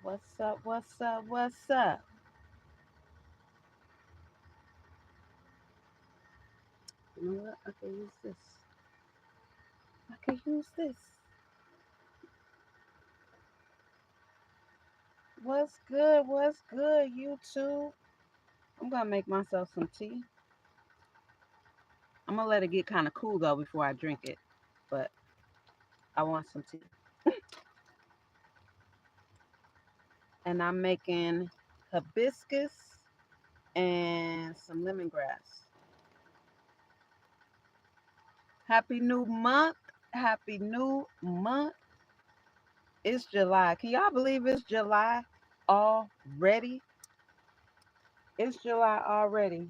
What's up? What's up? What's up? You know what? I can use this. I can use this. What's good? What's good, YouTube? I'm gonna make myself some tea. I'm gonna let it get kind of cool though before I drink it. But I want some tea. And I'm making hibiscus and some lemongrass. Happy new month. Happy new month. It's July. Can y'all believe it's July already? It's July already.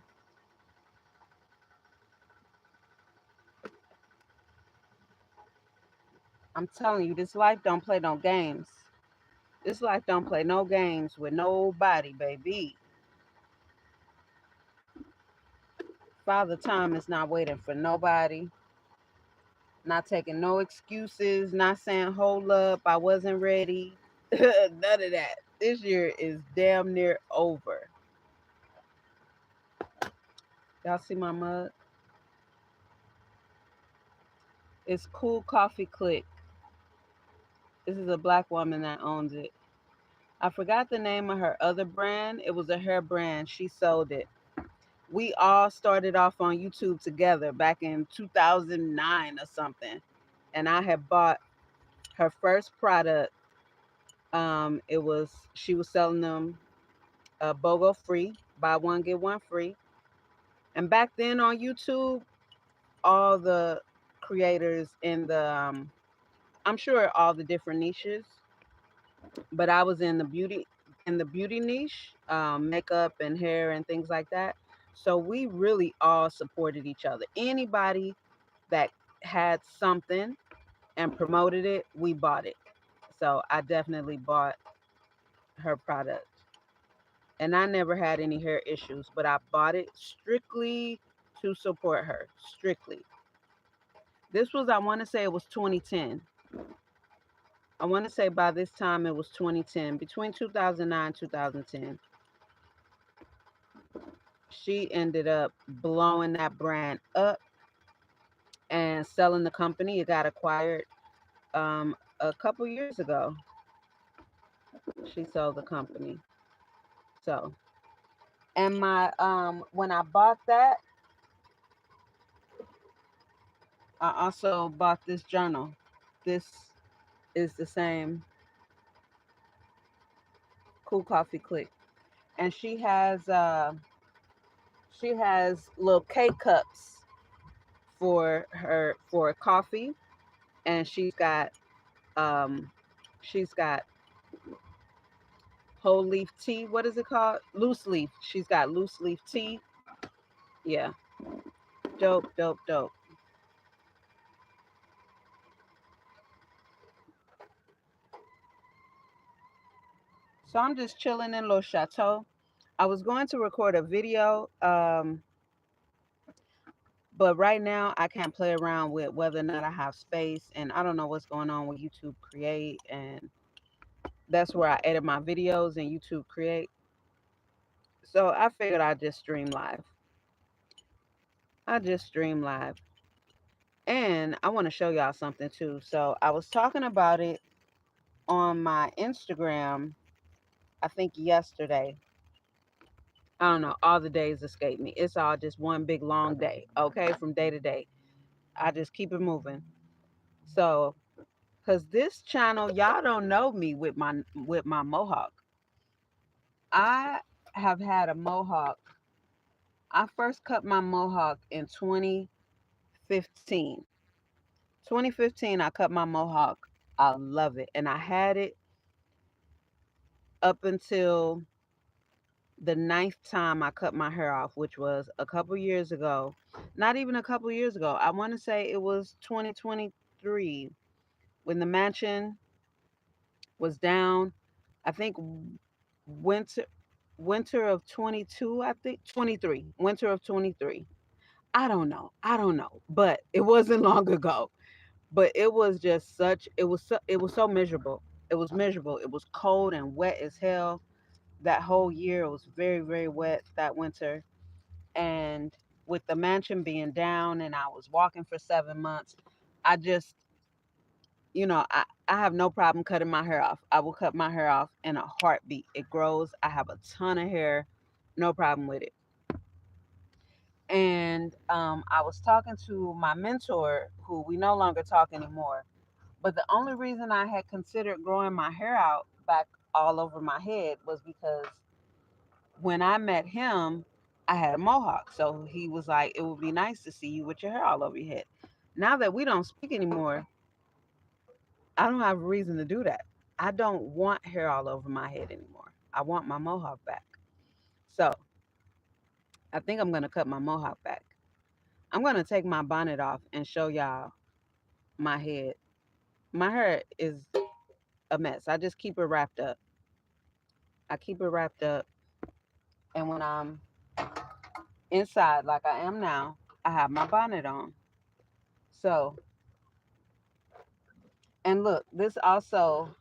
I'm telling you, this life don't play no games. This life don't play no games with nobody, baby. Father Time is not waiting for nobody. Not taking no excuses. Not saying, hold up, I wasn't ready. None of that. This year is damn near over. Y'all see my mug? It's Cool Coffee Click. This is a black woman that owns it. I forgot the name of her other brand. It was a hair brand. She sold it. We all started off on YouTube together back in 2009 or something. And I had bought her first product. It was she was selling them BOGO free, buy one get one free. And back then on YouTube, all the creators in the I'm sure all the different niches, but I was in the beauty niche, makeup and hair and things like that. So we really all supported each other. Anybody that had something and promoted it, we bought it. So I definitely bought her product. And I never had any hair issues, but I bought it strictly to support her. Strictly. This was, I want to say it was 2010. I want to say by this time it was 2010, between 2009 2010. She ended up blowing that brand up and selling the company. It got acquired a couple years ago. She sold the company. So, and my when I bought that, I also bought this journal. This is the same Cool Coffee Click, and she has little K cups for coffee, and um she's got whole leaf tea. What is it called? Loose leaf. She's got loose leaf tea. Yeah, dope, dope, dope. So I'm just chilling in Little Chateau. I was going to record a video, but right now I can't play around with whether or not I have space, and I don't know what's going on with YouTube Create, and that's where I edit my videos in YouTube Create. So I figured I'd just stream live. I just stream live. And I want to show y'all something too. So I was talking about it on my Instagram, I think yesterday. I don't know, all the days escape me. It's all just one big long day, okay, from day to day. I just keep it moving. So, cuz this channel y'all don't know me with my mohawk. I have had a mohawk. I first cut my mohawk in 2015. 2015 I cut my mohawk. I love it. And I had it up until the ninth time I cut my hair off, which was a couple years ago. Not even a couple years ago. I want to say it was 2023 when the mansion was down. I think winter winter of 22, I think 23. Winter of 23. I don't know. I don't know. But it wasn't long ago. But it was just such it was so miserable. It was miserable. It was cold and wet as hell. That whole year it was very, very wet that winter. And with the mansion being down and I was walking for 7 months, I just, I have no problem cutting my hair off. I will cut my hair off in a heartbeat. It grows. I have a ton of hair, no problem with it. And I was talking to my mentor, who we no longer talk anymore. But the only reason I had considered growing my hair out back all over my head was because when I met him, I had a mohawk. So he was like, it would be nice to see you with your hair all over your head. Now that we don't speak anymore, I don't have a reason to do that. I don't want hair all over my head anymore. I want my mohawk back. So I think I'm going to cut my mohawk back. I'm going to take my bonnet off and show y'all my head. My hair is a mess. I just keep it wrapped up. I keep it wrapped up. And when I'm inside, like I am now, I have my bonnet on. So, and look, this also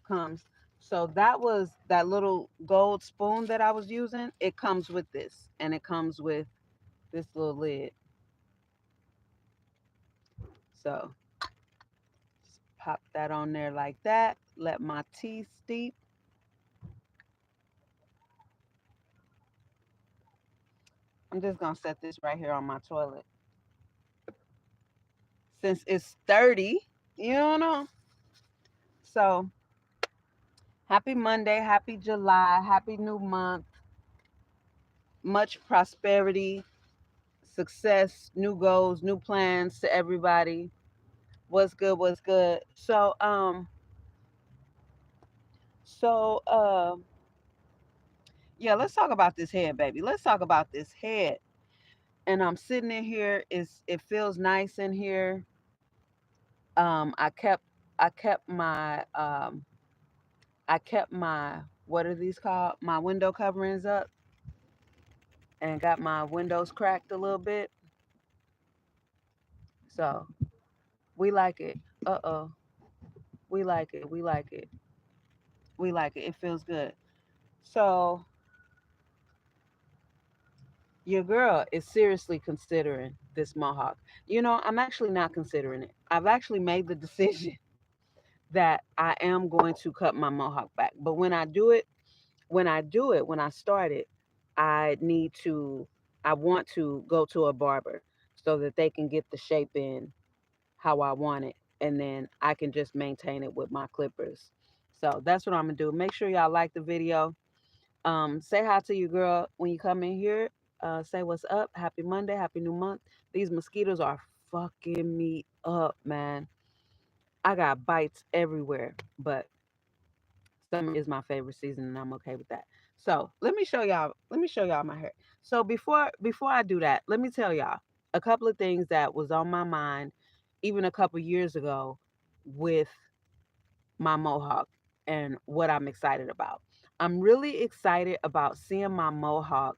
comes. So that was that little gold spoon that I was using. It comes with this, and it comes with this little lid. So just pop that on there like that. Let my tea steep. I'm just gonna set this right here on my toilet since it's 30. You know. So happy Monday, happy July, happy new month. Much prosperity, success, new goals, new plans to everybody. What's good? What's good? So yeah, let's talk about this head, baby. Let's talk about this head. And I'm sitting in here. It feels nice in here. I kept I kept my I kept my, what are these called? My window coverings up and got my windows cracked a little bit. So we like it. Uh-oh. We like it. We like it. We like it. It feels good. So your girl is seriously considering this mohawk. I'm actually not considering it. I've actually made the decision that I am going to cut my mohawk back. But when I start it, I need to, I want to go to a barber so that they can get the shape in how I want it. And then I can just maintain it with my clippers. So that's what I'm going to do. Make sure y'all like the video. Say hi to your girl when you come in here. Say what's up. Happy Monday. Happy new month. These mosquitoes are fucking me up, man. I got bites everywhere, but summer is my favorite season, and I'm okay with that. So let me show y'all. Let me show y'all my hair. So before I do that, let me tell y'all a couple of things that was on my mind, even a couple years ago, with my mohawk and what I'm excited about. I'm really excited about seeing my mohawk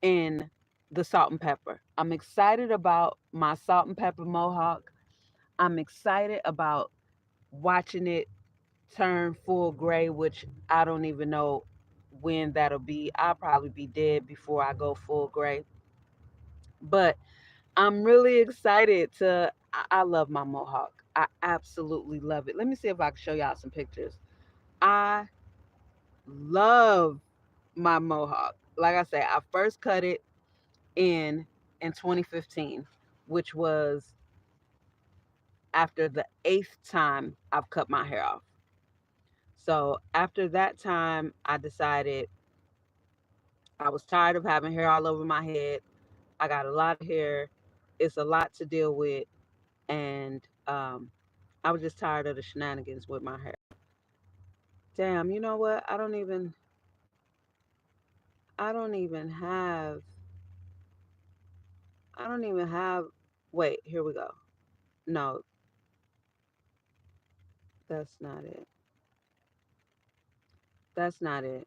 in the salt and pepper. I'm excited about my salt and pepper mohawk. I'm excited about watching it turn full gray, which I don't even know when that'll be. I'll probably be dead before I go full gray. But I'm really excited to. I love my mohawk. I absolutely love it. Let me see if I can show y'all some pictures. I love my mohawk. Like I said, I first cut it in in 2015, which was after the eighth time I've cut my hair off. So after that time, I decided I was tired of having hair all over my head. I got a lot of hair. It's a lot to deal with, and I was just tired of the shenanigans with my hair. Damn, you know what? I don't even have I don't even have wait, here we go. No, that's not it. That's not it.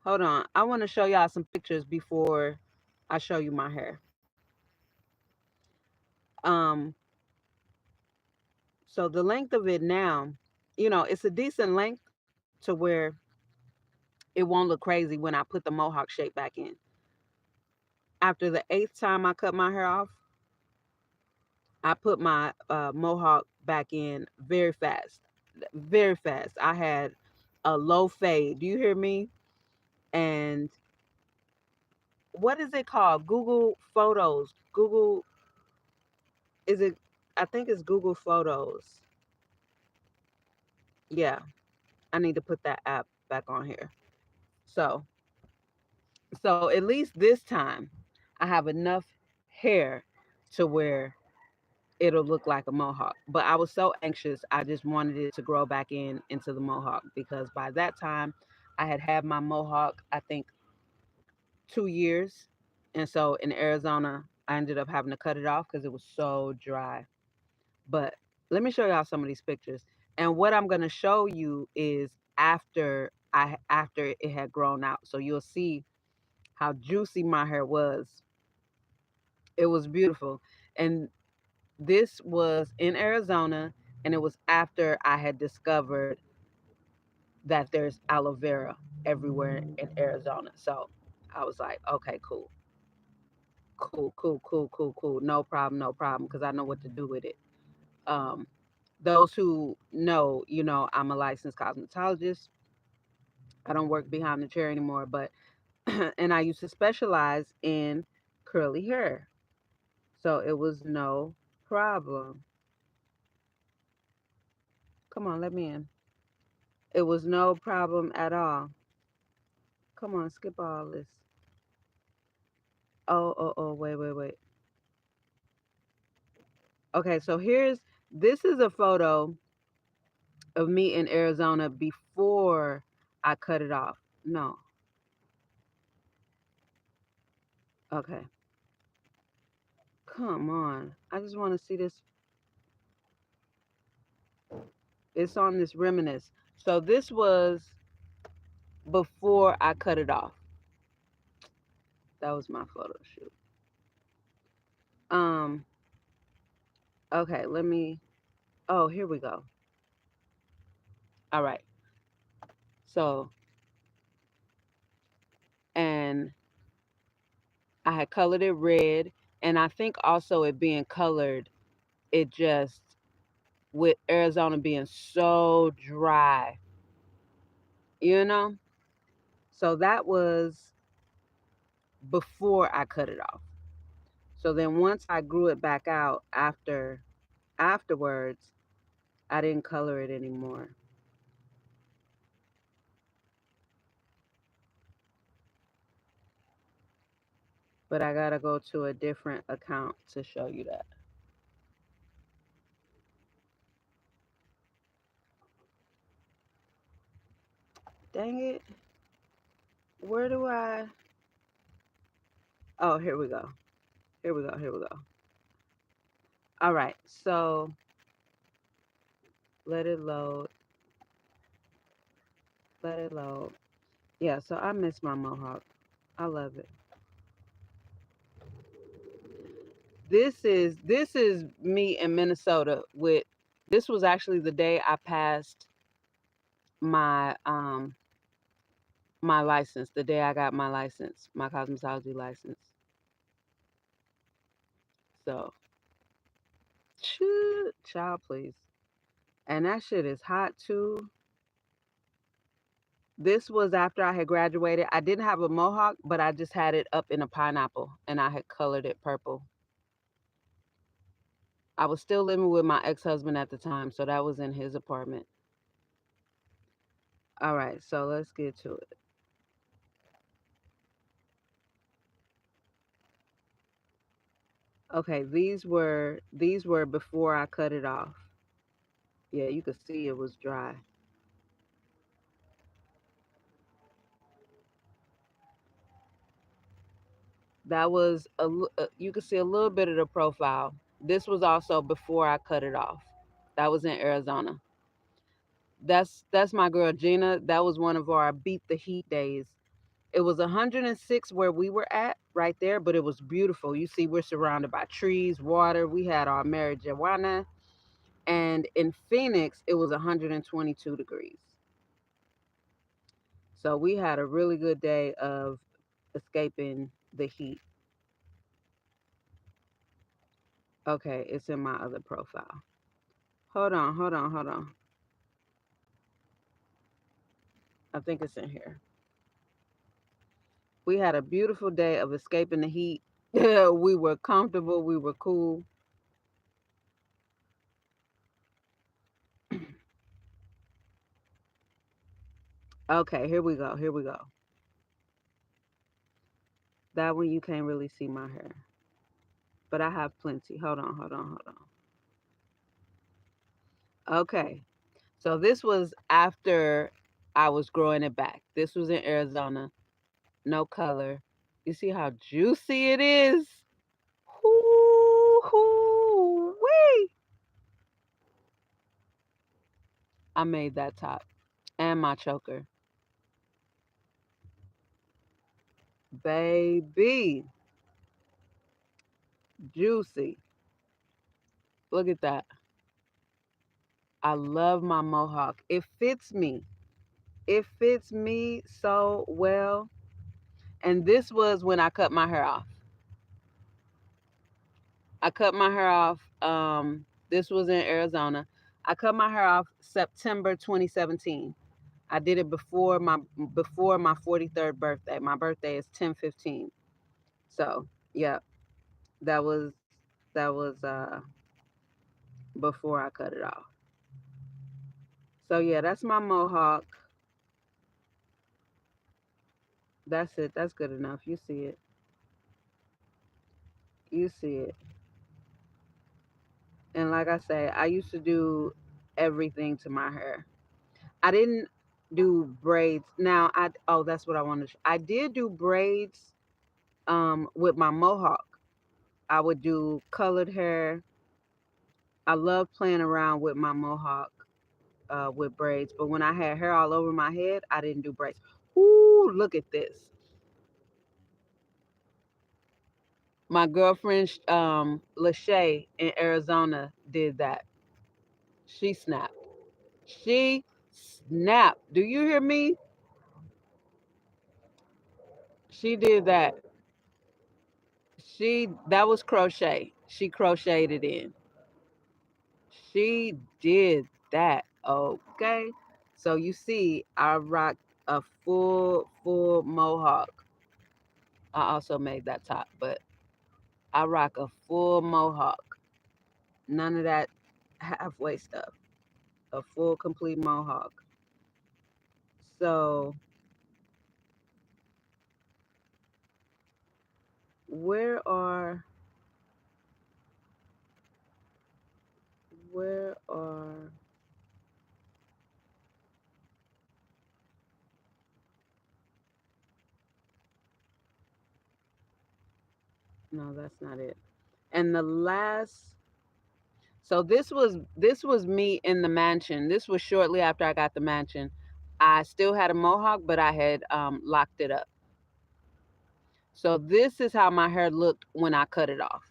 Hold on. I want to show y'all some pictures before I show you my hair. Um So the length of it now, it's a decent length to where it won't look crazy when I put the mohawk shape back in. After the eighth time I cut my hair off, I put my mohawk back in very fast. Very fast. I had a low fade. Do you hear me? And what is it called? Google Photos. Google, is it? I think it's Google Photos. Yeah, I need to put that app back on here. So, so at least this time, I have enough hair to where it'll look like a mohawk. But I was so anxious, I just wanted it to grow back in into the mohawk because by that time, I had had my mohawk, I think 2 years. And so in Arizona, I ended up having to cut it off because it was so dry. But let me show y'all some of these pictures. And what I'm gonna show you is after it had grown out. So you'll see how juicy my hair was. It was beautiful. And this was in Arizona, and it was after I had discovered that there's aloe vera everywhere in Arizona. So I was like, okay, cool. Cool, cool, cool, cool, cool. No problem, no problem, because I know what to do with it. Um, those who know, I'm a licensed cosmetologist. I don't work behind the chair anymore, but and I used to specialize in curly hair. So it was no problem. Come on, let me in. It was no problem at all. Come on, skip all this. Oh, oh, oh, wait, wait, wait. Okay, so this is a photo of me in Arizona before I cut it off. No. Okay. Come on. I just want to see this. It's on this reminisce. So this was before I cut it off. That was my photo shoot. Um, okay, let me oh, here we go. All right. So, and I had colored it red, and I think also it being colored, it just with Arizona being so dry, you know? So that was before I cut it off. So then once I grew it back out afterwards, I didn't color it anymore. But I gotta go to a different account to show you that. Dang it. Where do I Oh, here we go. Here we go. Here we go. All right. So let it load. Let it load. Yeah, so I miss my mohawk. I love it. This is me in Minnesota with this was actually the day I passed my my license, the day I got my license, my cosmetology license. So, child, please. And that shit is hot too. This was after I had graduated. I didn't have a mohawk, but I just had it up in a pineapple and I had colored it purple. I was still living with my ex-husband at the time, so that was in his apartment. All right, so let's get to it. Okay, these were before I cut it off. Yeah, you could see it was dry. That was you could see a little bit of the profile. This was also before I cut it off. That was in Arizona. That's my girl Gina. That was one of our beat the heat days. It was 106 where we were at right there, but it was beautiful. You see, we're surrounded by trees, water. We had our marijuana, And in Phoenix, it was 122 degrees. So we had a really good day of escaping the heat. Okay, it's in my other profile. Hold on, hold on, hold on. I think it's in here. We had a beautiful day of escaping the heat. We were comfortable, we were cool. Okay, here we go. Here we go. That one you can't really see my hair, but I have plenty. Hold on, hold on, hold on. Okay, so this was after I was growing it back. This was in Arizona. No color. You see how juicy it is? Hoo, wee. I made that top and my choker. Baby, juicy. Look at that. I love my mohawk. It fits me. It fits me so well. And this was when I cut my hair off. I cut my hair off. This was in Arizona. I cut my hair off September 2017. I did it before my 43rd birthday. My birthday is 10/15. So yeah, that was that was before I cut it off. So yeah, that's my mohawk. That's it. That's good enough. You see it. You see it. And like I say, I used to do everything to my hair. I didn't do braids. Now I oh that's what I wanted. I did do braids with my mohawk. I would do colored hair. I love playing around with my mohawk with braids, but when I had hair all over my head, I didn't do braids. Ooh, look at this. My girlfriend Lachey in Arizona did that. She snapped. She snapped. Do you hear me? She did that. She that was crochet. She crocheted it in. She did that. Okay. So you see, I rocked a full mohawk. I also made that top, but I rock a full mohawk. None of that halfway stuff. A full complete mohawk. So where are where are no, that's not it. And the last so this was me in the mansion. This was shortly after I got the mansion. I still had a mohawk, but I had locked it up. So this is how my hair looked when I cut it off.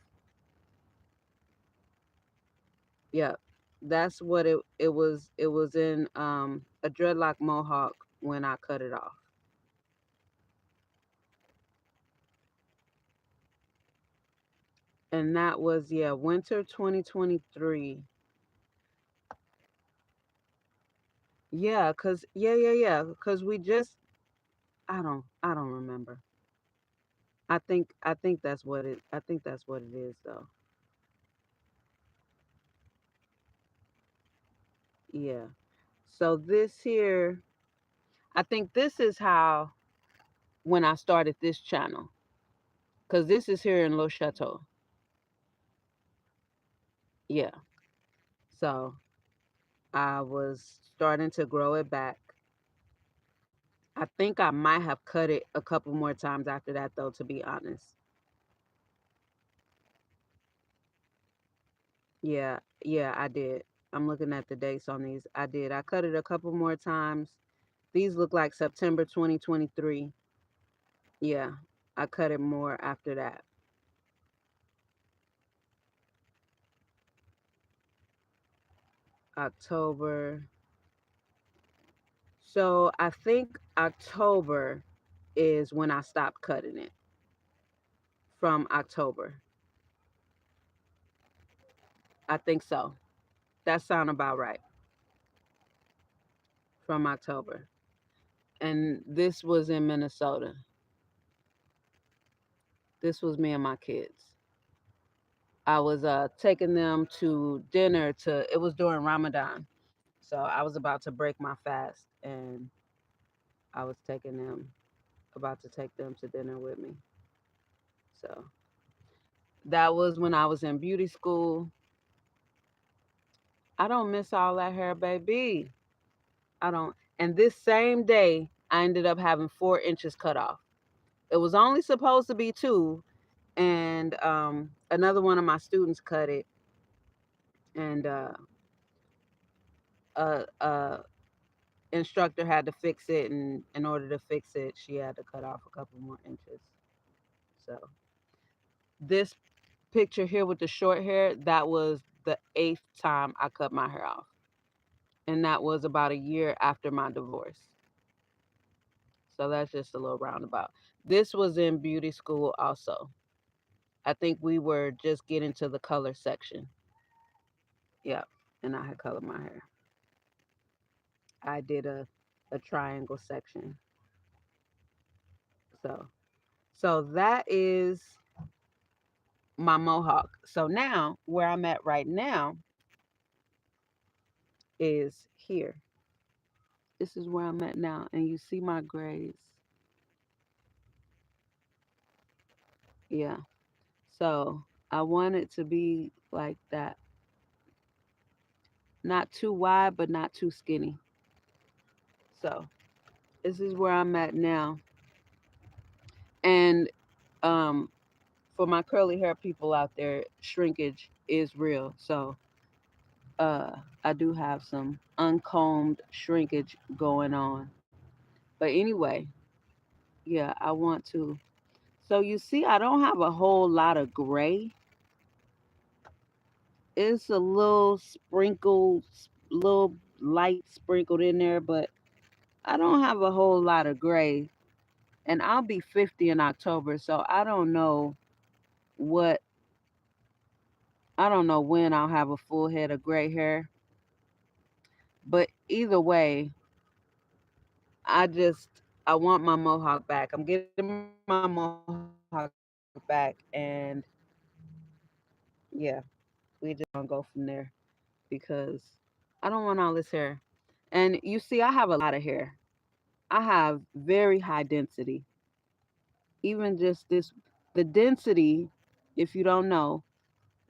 Yeah, that's what it was. It was in a dreadlock mohawk when I cut it off, and that was yeah winter 2023. Yeah, cause yeah, cause we just I don't remember. I think that's what it I think that's what it is though. Yeah. So this here, I think this is how when I started this channel, cause this is here in Le Château. Yeah. So I was starting to grow it back. I think I might have cut it a couple more times after that though, to be honest. Yeah, I did. I'm looking at the dates on these. I did. I cut it a couple more times. These look like September 2023. Yeah, I cut it more after that. October. So I think October is when I stopped cutting it. From October. I think so. That sound about right. From October. And this was in Minnesota. This was me and my kids. I was taking them to dinner to it was during Ramadan. So I was about to break my fast and I was taking them about to take them to dinner with me. So that was when I was in beauty school. I don't miss all that hair, baby. I don't. And this same day, I ended up having 4 inches cut off. It was only supposed to be two, and another one of my students cut it, and a instructor had to fix it, and in order to fix it, she had to cut off a couple more inches. So this picture here with the short hair, that was the eighth time I cut my hair off, and that was about a year after my divorce. So that's just a little roundabout. This was in beauty school also. I think we were just getting to the color section. Yep. And I had colored my hair. I did a triangle section. So that is my mohawk. So now where I'm at right now is here. This is where I'm at now. And you see my grays. Yeah. So I want it to be like that. Not too wide, but not too skinny. So this is where I'm at now. And um, for my curly hair people out there, shrinkage is real. So I do have some uncombed shrinkage going on. But anyway, yeah, I want to. So you see, I don't have a whole lot of gray. It's a little sprinkle, little light sprinkled in there, but I don't have a whole lot of gray. And I'll be 50 in October, so what, I don't know when I'll have a full head of gray hair. But either way, I want my mohawk back. I'm getting my mohawk back, and yeah, we just gonna go from there because I don't want all this hair. And you see, I have a lot of hair. I have very high density. Even just this, the density, if you don't know,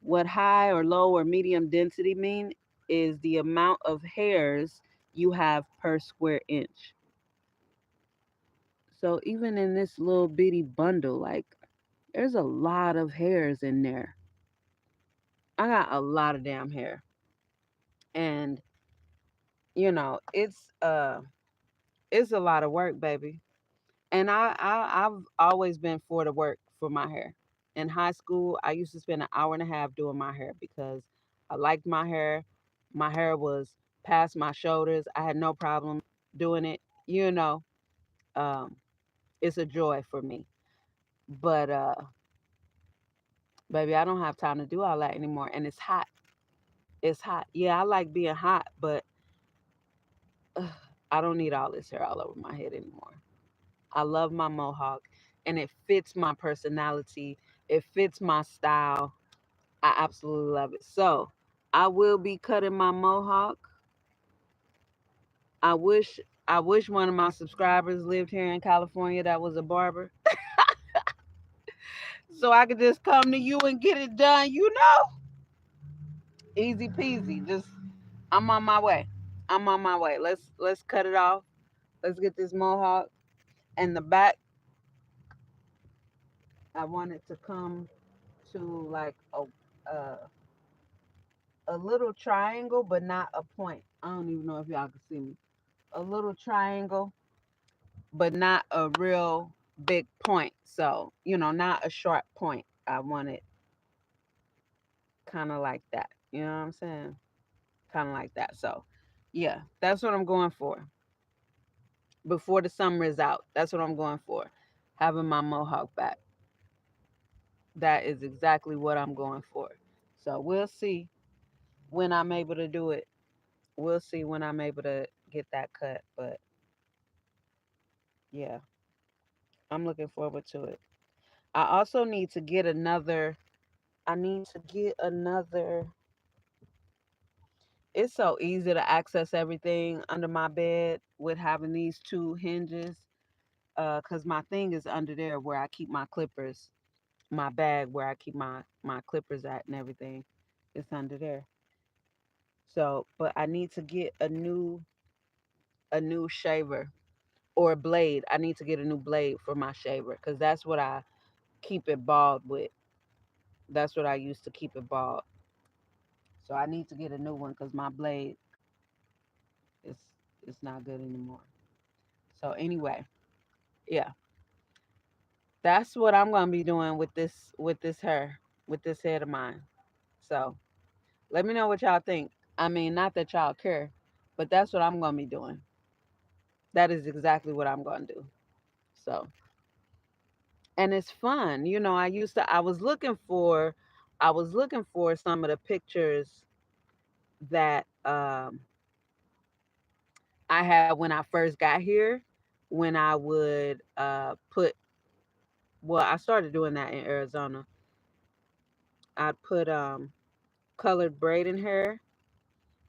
what high or low or medium density mean is the amount of hairs you have per square inch. So even in this little bitty bundle, like there's a lot of hairs in there. I got a lot of damn hair. And it's a lot of work, baby. And I've always been for the work for my hair. In high school, I used to spend an hour and a half doing my hair because I liked my hair. My hair was past my shoulders. I had no problem doing it. Um, it's a joy for me. But baby, I don't have time to do all that anymore. And it's hot. It's hot. Yeah, I like being hot, but ugh, I don't need all this hair all over my head anymore. I love my mohawk and it fits my personality. It fits my style. I absolutely love it. So I will be cutting my mohawk. I wish I wish one of my subscribers lived here in California that was a barber. So I could just come to you and get it done, Easy peasy. Just I'm on my way. I'm on my way. Let's cut it off. Let's get this mohawk. And the back, I want it to come to like a little triangle, but not a point. I don't even know if y'all can see me. A little triangle, but not a real big point. So, not a sharp point. I want it kind of like that. You know what I'm saying? kind of like that. So, yeah, that's what I'm going for before the summer is out. That's what I'm going for. Having my mohawk back. That is exactly what I'm going for. So we'll see when I'm able to do it. We'll see when I'm able to get that cut. But yeah, I'm looking forward to it. I also need to get another. I need to get another. It's so easy to access everything under my bed with having these two hinges. Cause my thing is under there where I keep my clippers, my bag where I keep my clippers at and everything. It's under there. So, but I need to get a new shaver or a blade. I need to get a new blade for my shaver because that's what I keep it bald with. That's what I used to keep it bald. So I need to get a new one because my blade is it's not good anymore. So anyway, yeah, that's what I'm gonna be doing with this hair with this head of mine. So let me know what y'all think. I mean, not that y'all care, but that's what I'm gonna be doing. That is exactly what I'm gonna do. So and it's fun. I was looking for some of the pictures that I had when I first got here when I would put well, I started doing that in Arizona. I'd put colored braid in hair.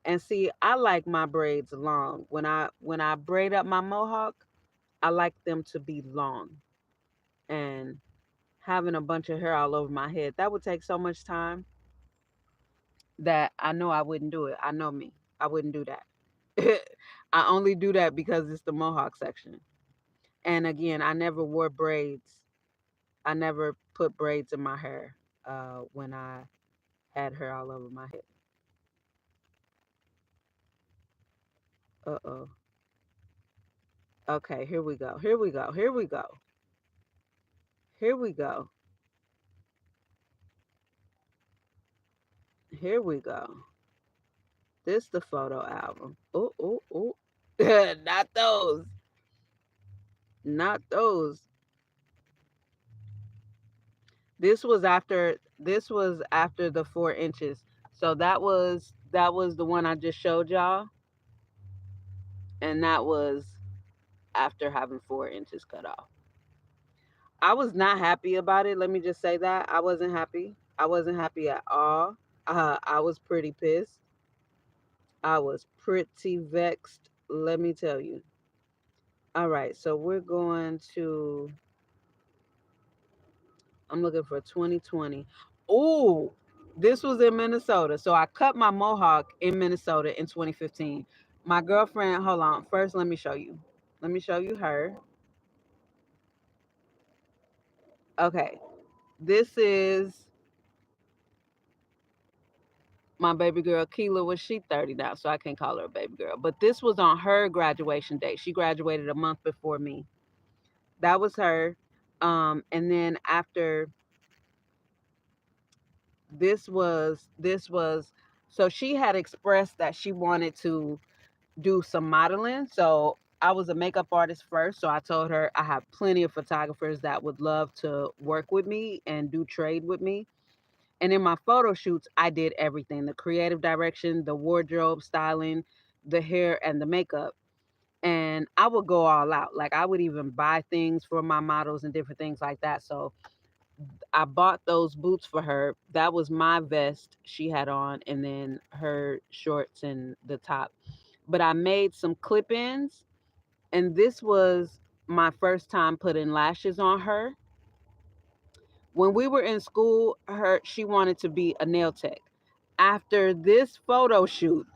And see, I like my braids long. When I braid up my mohawk, I like them to be long. And having a bunch of hair all over my head, that would take so much time that I know I wouldn't do it. I know me. I wouldn't do that. I only do that because it's the mohawk section. And again, I never wore braids. I never put braids in my hair when I had hair all over my head. Uh-oh. Okay, here we go. Here we go. Here we go. Here we go. Here we go. This the photo album. Oh, oh, oh. Not those. Not those. This was after the 4 inches. So that was the one I just showed y'all. And that was after having 4 inches cut off. I was not happy about it. Let me just say that. I wasn't happy. I wasn't happy at all. I was pretty pissed. I was pretty vexed. Let me tell you. All right, so we're going to. I'm looking for 2020. Oh, this was in Minnesota. So I cut my mohawk in Minnesota in 2015. My girlfriend, hold on. First, let me show you. Let me show you her. Okay, this is my baby girl Keela. Was she 30 now? So I can't call her a baby girl. But this was on her graduation day. She graduated a month before me. That was her. And then after this was so she had expressed that she wanted to do some modeling. So I was a makeup artist first. So I told her I have plenty of photographers that would love to work with me and do trade with me. And in my photo shoots, I did everything: the creative direction, the wardrobe styling, the hair, and the makeup. And I would go all out. Like I would even buy things for my models and different things like that. So I bought those boots for her. That was my vest she had on, and then her shorts and the top. But I made some clip ins, and this was my first time putting lashes on her. When we were in school, she wanted to be a nail tech. After this photo shoot,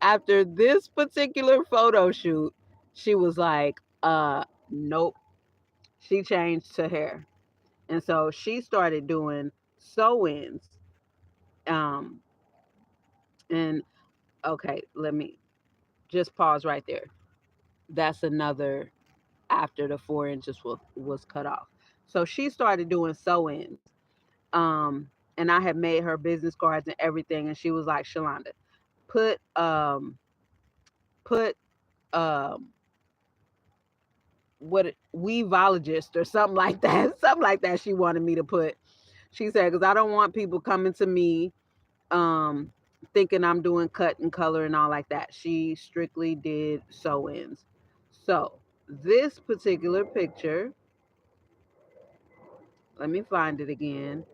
after this particular photo shoot, she was like, nope. She changed to hair. And so she started doing sew-ins. Um, and okay, let me just pause right there. That's another after the 4 inches was cut off. So she started doing sew-ins. And I had made her business cards and everything. And she was like, Shalanda, put put um what weavologist or something like that. Something like that she wanted me to put. She said, because I don't want people coming to me um thinking I'm doing cut and color and all like that. She strictly did sew-ins. So this particular picture, let me find it again,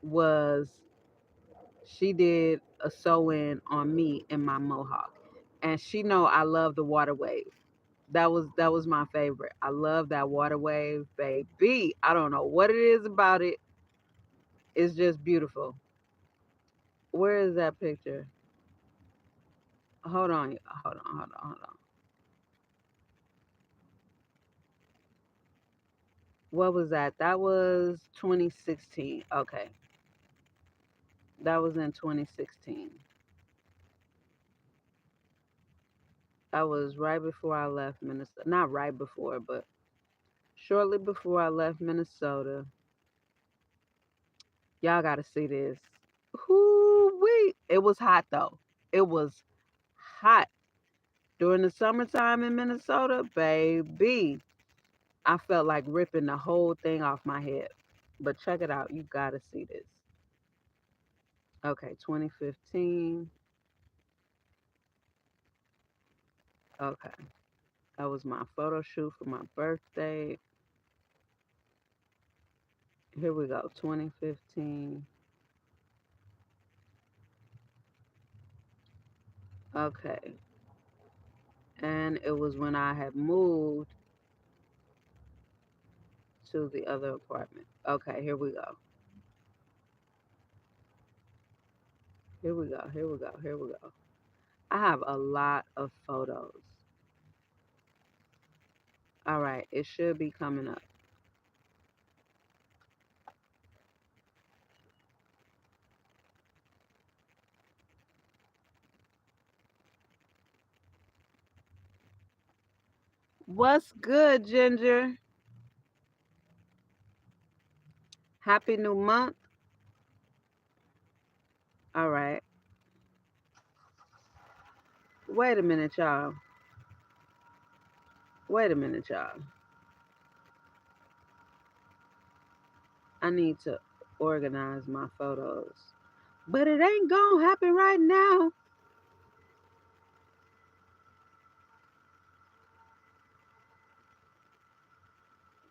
was she did a sew-in on me in my mohawk. And she know I love the water wave. That was my favorite. I love that water wave, baby. I don't know what it is about it. It's just beautiful. Where is that picture? Hold on, hold on. What was that? That was 2016. Okay. That was in 2016. That was right before I left Minnesota. Not right before, but shortly before I left Minnesota. Y'all got to see this. Whoo-wee. It was hot though. It was hot during the summertime in Minnesota, baby. I felt like ripping the whole thing off my head. But check it out. You got to see this. Okay, 2015. Okay. That was my photo shoot for my birthday. Here we go, 2015. Okay. And it was when I had moved to the other apartment. Okay, here we go. Here we go. Here we go. Here we go. I have a lot of photos. All right, it should be coming up. What's good, Ginger? Happy new month. All right. Wait a minute, y'all. Wait a minute, y'all. I need to organize my photos. But it ain't gonna happen right now.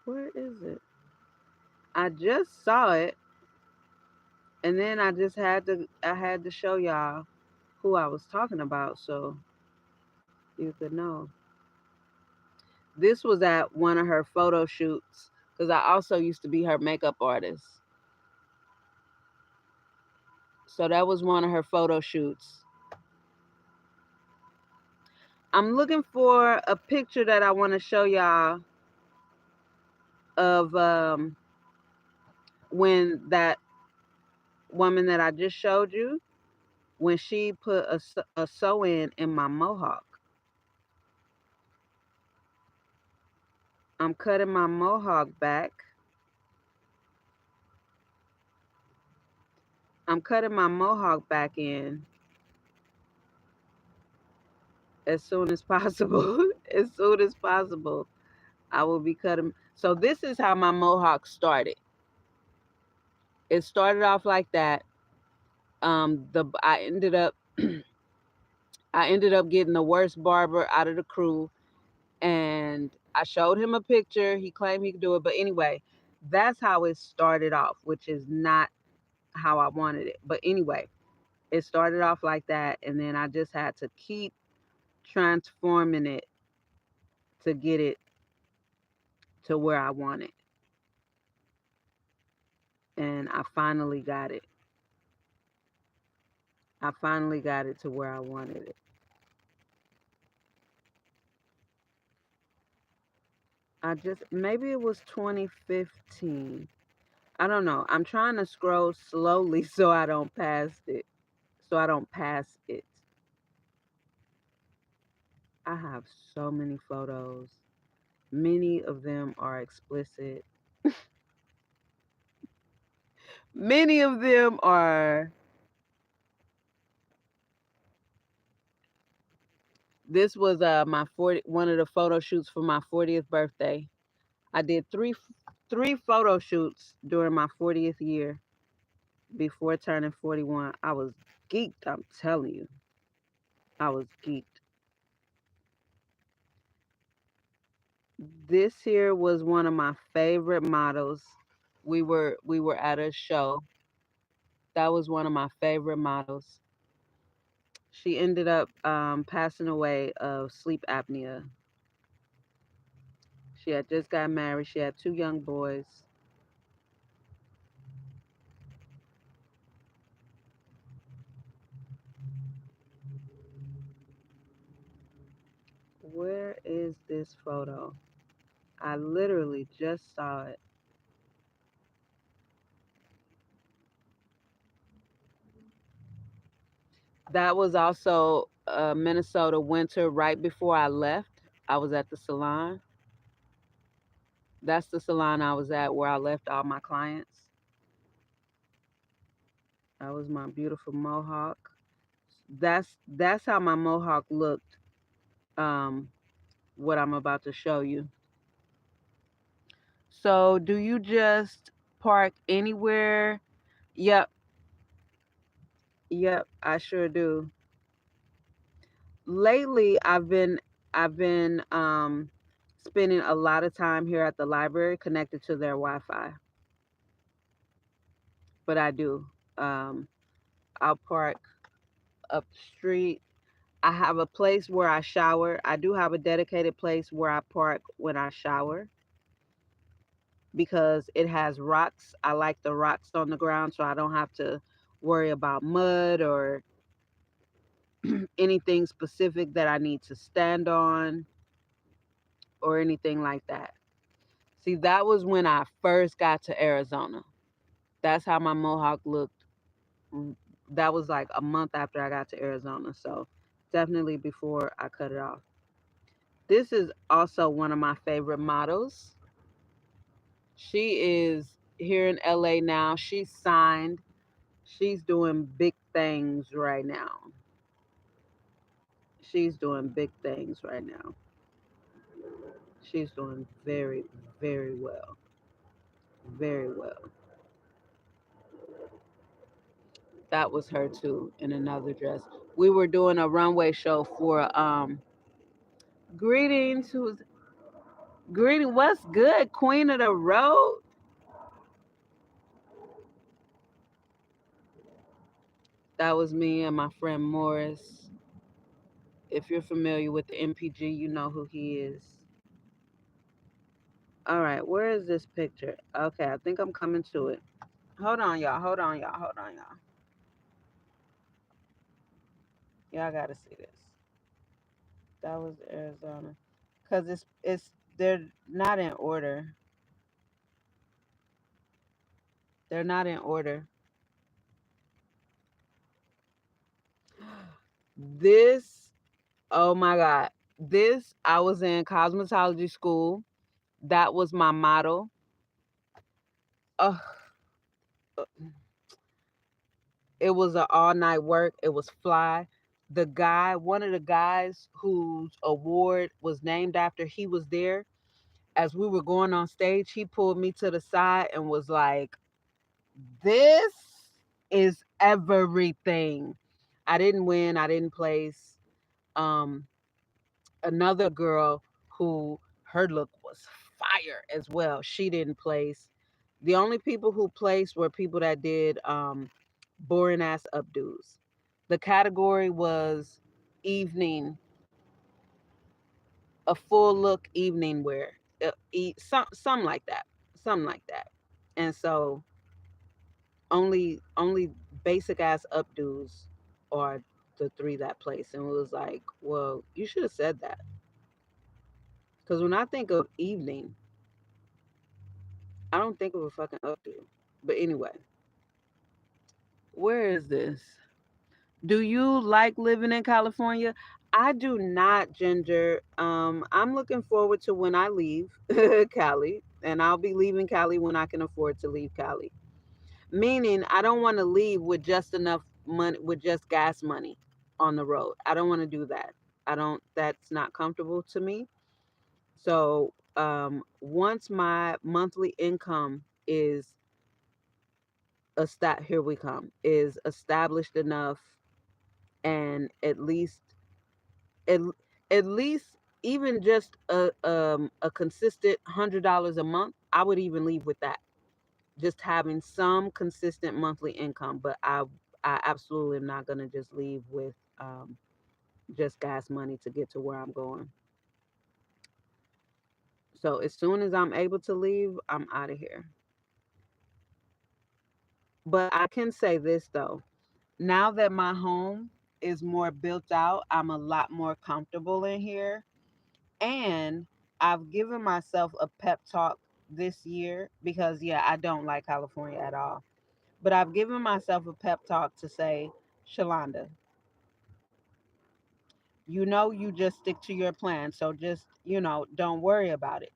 Where is it? I just saw it, and then I had to show y'all who I was talking about so you could know. This was at one of her photo shoots because I also used to be her makeup artist. So that was one of her photo shoots. I'm looking for a picture that I want to show y'all of when that woman that I just showed you, when she put a sew in my mohawk. I'm cutting my mohawk back. I'm cutting my mohawk back in as soon as possible. As soon as possible, I will be cutting. So this is how my mohawk started. It started off like that. The I ended up getting the worst barber out of the crew, and I showed him a picture. He claimed he could do it, but anyway, that's how it started off, which is not how I wanted it. But anyway, it started off like that, and then I just had to keep transforming it to get it to where I want it. And I finally got it. I finally got it to where I wanted it. Maybe it was 2015. I don't know. I'm trying to scroll slowly so I don't pass it. So I don't pass it. I have so many photos. Many of them are explicit. Many of them are This was my 40 one of the photo shoots for my 40th birthday. I did three photo shoots during my 40th year before turning 41. I was geeked, I'm telling you. I was geeked. This here was one of my favorite models. We were at a show. That was one of my favorite models. She ended up passing away of sleep apnea. She had just got married. She had two young boys. Where is this photo? I literally just saw it. That was also Minnesota winter right before I left. I was at the salon. That's the salon I was at where I left all my clients. That was my beautiful mohawk. That's how my mohawk looked. Um, what I'm about to show you. So, do you just park anywhere? Yep, yep, I sure do. Lately, I've been spending a lot of time here at the library connected to their Wi-Fi. But I do. Um, I'll park up the street. I have a place where I shower. I do have a dedicated place where I park when I shower because it has rocks. I like the rocks on the ground so I don't have to worry about mud or anything specific that I need to stand on or anything like that. See, that was when I first got to Arizona. That's how my mohawk looked. Mm, That was like a month after I got to Arizona. So definitely before I cut it off. This is also one of my favorite models. She is here in LA now. She's signed. She's doing big things right now. She's doing big things right now. She's doing very, very well. Very well. That was her too in another dress. We were doing a runway show for greetings who's greeting what's good, Queen of the Road. That was me and my friend Morris. If you're familiar with the MPG, you know who he is. All right, where is this picture? Okay, I think I'm coming to it. Hold on, y'all. Hold on, y'all. Hold on, y'all. Y'all gotta see this. That was Arizona, cause it's they're not in order. They're not in order. This, oh my God, this I was in cosmetology school. That was my model. Ugh, it was an all night work. It was fly. The guy, one of the guys whose award was named after, he was there. As we were going on stage, he pulled me to the side and was like, "This is everything." I didn't win. I didn't place. Um, Another girl who her look was fire as well. She didn't place. The only people who placed were people that did boring ass updos. The category was evening, a full look evening wear, something like that, something like that. And so only basic ass updos are the three that place. And it was like, well, you should have said that because when I think of evening, I don't think of a fucking updo. But anyway, where is this? Do you like living in California? I do not, Ginger. I'm looking forward to when I leave Cali, and I'll be leaving Cali when I can afford to leave Cali. Meaning, I don't want to leave with just enough money, with just gas money on the road. I don't want to do that. I don't. That's not comfortable to me. So once my monthly income is here we come, is established enough, and at, at least even just a consistent $100 a month, I would even leave with that. Just having some consistent monthly income, but I absolutely am not gonna just leave with just gas money to get to where I'm going. So as soon as I'm able to leave, I'm out of here. But I can say this though. Now that my home is more built out, I'm a lot more comfortable in here. And I've given myself a pep talk this year because, yeah, I don't like California at all. But I've given myself a pep talk to say, Shalanda, you just stick to your plan. So just, don't worry about it.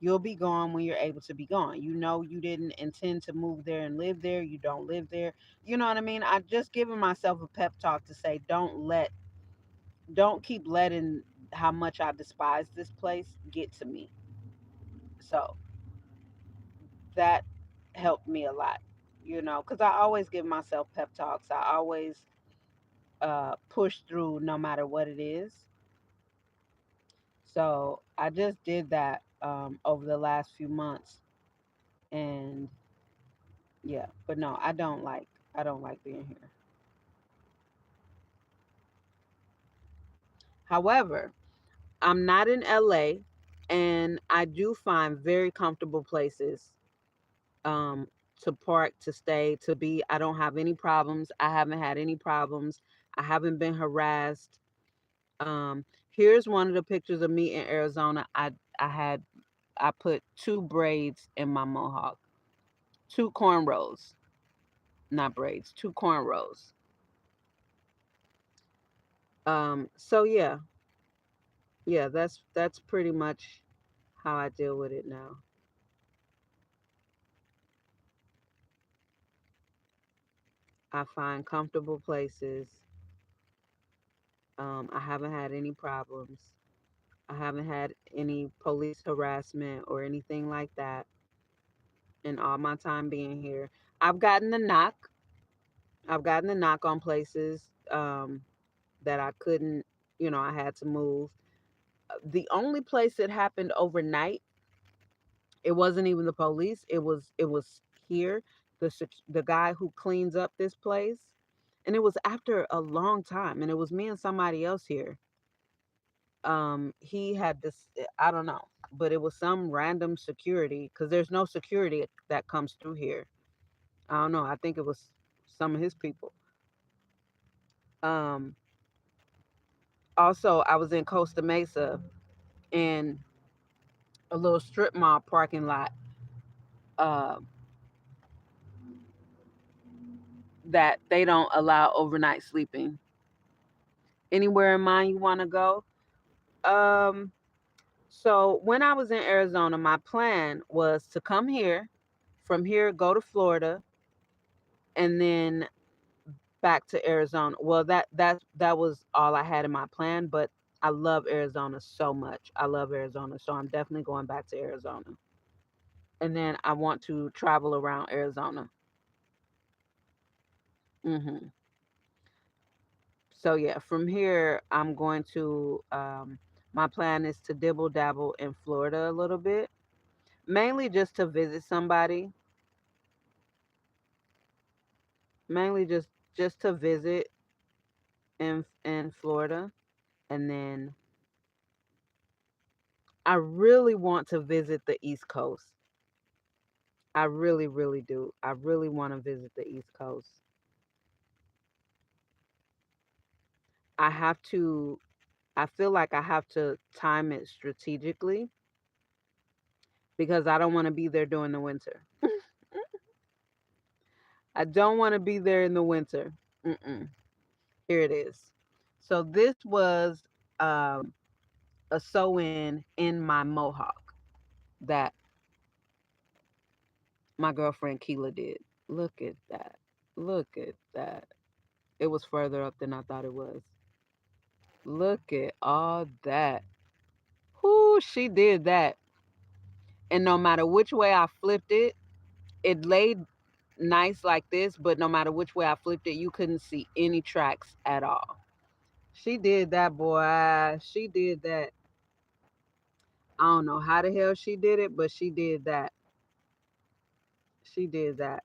You'll be gone when you're able to be gone. You didn't intend to move there and live there. You don't live there. You know what I mean? I just given myself a pep talk to say, don't keep letting how much I despise this place get to me. So that helped me a lot, because I always give myself pep talks. I always push through no matter what it is. So I just did that over the last few months, and yeah, but no, I don't like being here. However, I'm not in LA, and I do find very comfortable places um, to park, to stay, to be. I don't have any problems. I haven't had any problems. I haven't been harassed. Here's one of the pictures of me in Arizona. I put two braids in my mohawk, two cornrows, not braids, two cornrows. So yeah, yeah, that's pretty much how I deal with it now. I find comfortable places. I haven't had any problems. I haven't had any police harassment or anything like that in all my time being here. I've gotten the knock. I've gotten the knock on places that I couldn't, I had to move. The only place it happened overnight, it wasn't even the police. It was here, the guy who cleans up this place, and it was after a long time, and it was me and somebody else here. He had this, I don't know, but it was some random security because there's no security that comes through here. I don't know. I think it was some of his people. Um, Also, I was in Costa Mesa in a little strip mall parking lot uh, that they don't allow overnight sleeping. Anywhere in mind you want to go? Um, so when I was in Arizona, my plan was to come here, from here go to Florida, and then back to Arizona. Well, that was all I had in my plan, but I love Arizona so much. I love Arizona, so I'm definitely going back to Arizona. And then I want to travel around Arizona. hmm So yeah, from here I'm going to. My plan is to dibble dabble in Florida a little bit, mainly just to visit somebody, mainly just to visit in Florida, and then I really want to visit the East Coast. I really, really do. I really want to visit the East Coast. I have to, I feel like I have to time it strategically because I don't want to be there during the winter. I don't want to be there in the winter. Mm-mm. Here it is. So this was a sew in my mohawk that my girlfriend Keela did. Look at that. Look at that. It was further up than I thought it was. Look at all that. Whoo, she did that. And no matter which way I flipped it, it laid nice like this, but no matter which way I flipped it, you couldn't see any tracks at all. She did that, boy. She did that. I don't know how the hell she did it, but she did that. She did that.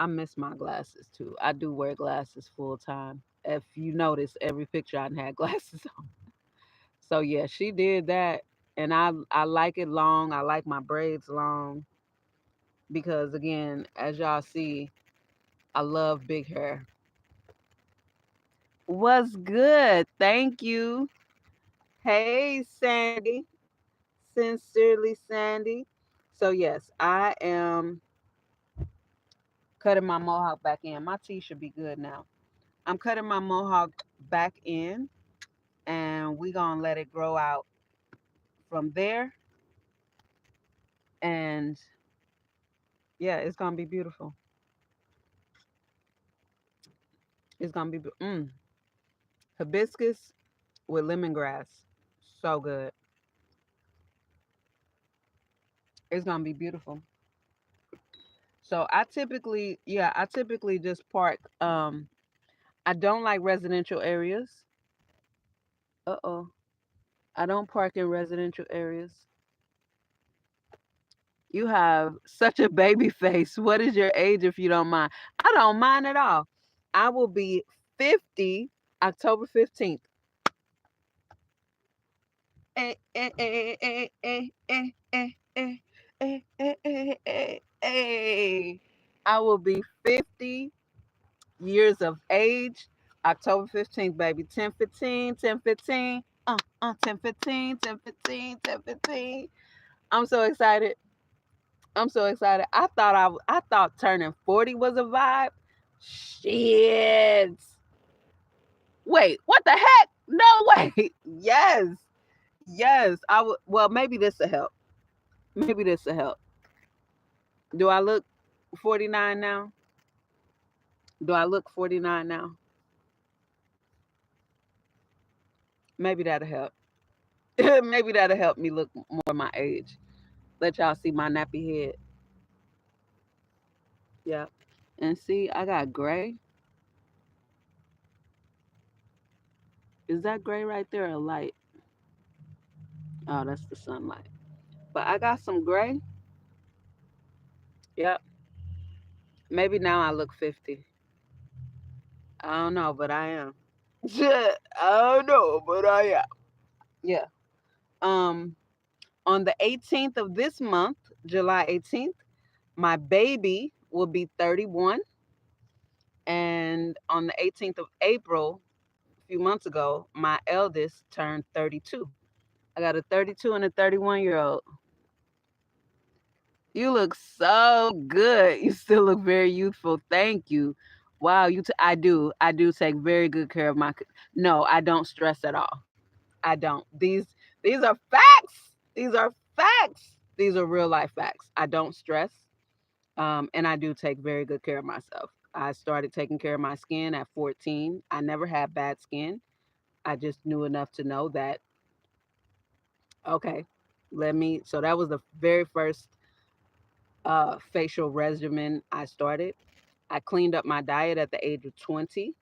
I miss my glasses too. I do wear glasses full time. If you notice, every picture I had glasses on. So yeah, she did that, and I like it long. I like my braids long because again, as y'all see, I love big hair. What's good? Thank you. Hey, Sandy. Sincerely, Sandy. So yes, I am cutting my mohawk back in. My tea should be good now. I'm cutting my mohawk back in, and we gonna let it grow out from there. And yeah, it's gonna be beautiful. It's gonna be hibiscus with lemongrass. So good. It's gonna be beautiful. So I typically just park. I don't like residential areas. Uh-oh. I don't park in residential areas. You have such a baby face. What is your age, if you don't mind? I don't mind at all. I will be 50 October 15th. Eh, eh, eh, eh, eh, eh, eh, eh, eh, eh, eh, eh, eh. I will be 50 years of age October 15th, baby. 10/15, 10/15. 10/15, 10/15, 10/15. I'm so excited. I'm so excited. I thought turning 40 was a vibe. Shit. Wait, what the heck? No way. Yes. Yes. I would well, maybe this will help. Maybe this will help. Do I look 49 now? Do I look 49 now? Maybe that'll help. Maybe that'll help me look more my age. Let y'all see my nappy head. Yeah. And see, I got gray. Is that gray right there or light? Oh, that's the sunlight. But I got some gray. Yep. Maybe now I look 50. I don't know, but I am. I don't know, but I am. Yeah. Um, on the 18th of this month, July 18th, my baby will be 31. And on the 18th of April, a few months ago, my eldest turned 32. I got a 32 and a 31-year-old. You look so good. You still look very youthful. Thank you. Wow, I do. I do take very good care of No, I don't stress at all. I don't. These are facts. These are facts. These are real life facts. I don't stress. And I do take very good care of myself. I started taking care of my skin at 14. I never had bad skin. I just knew enough to know that okay, so that was the very first facial regimen I started. I cleaned up my diet at the age of 20.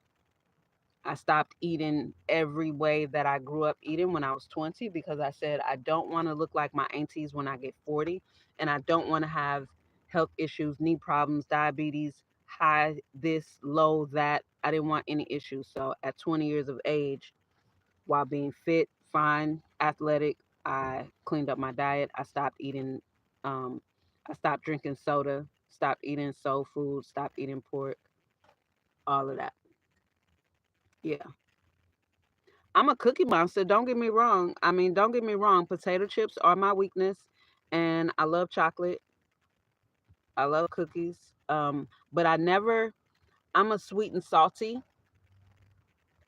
I stopped eating every way that I grew up eating when I was 20 because I said I don't want to look like my aunties when I get 40. And I don't want to have health issues, knee problems, diabetes, high, this, low, that. I didn't want any issues. So at 20 years of age, while being fit, fine, athletic, I cleaned up my diet. Um, I stopped drinking soda, stopped eating soul food, stopped eating pork, all of that. Yeah. I'm a cookie monster. Don't get me wrong. I mean, don't get me wrong. Potato chips are my weakness, and I love chocolate. I love cookies. But I'm a sweet and salty.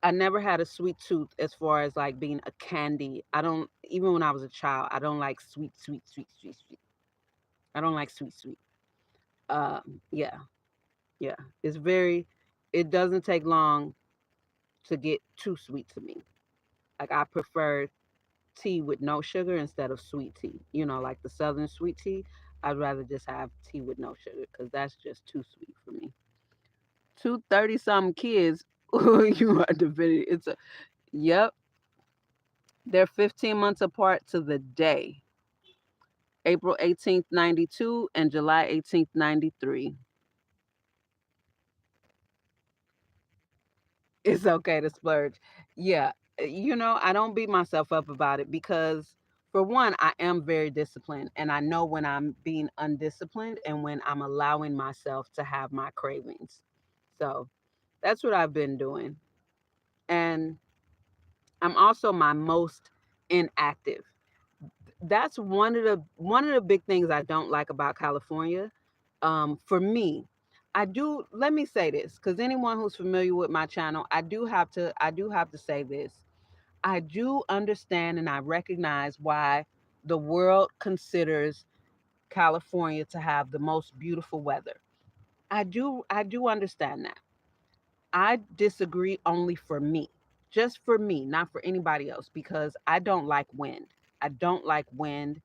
I never had a sweet tooth as far as like being a candy. I don't, even when I was a child, I don't like sweet, sweet, sweet, sweet, sweet. I don't like sweet, sweet. Yeah, yeah. It doesn't take long to get too sweet to me. Like I prefer tea with no sugar instead of sweet tea. Like the southern sweet tea. I'd rather just have tea with no sugar because that's just too sweet for me. 230 something kids. You are divinity. Yep. They're 15 months apart to the day. April 18th, 92 and July 18th, 93. It's okay to splurge. Yeah. I don't beat myself up about it because, for one, I am very disciplined and I know when I'm being undisciplined and when I'm allowing myself to have my cravings. So that's what I've been doing. And I'm also my most inactive. That's one of the big things I don't like about California. For me, let me say this because anyone who's familiar with my channel, I do have to say this. I do understand and I recognize why the world considers California to have the most beautiful weather. I do understand that. I disagree only for me. Just for me, not for anybody else, because I don't like wind. I don't like wind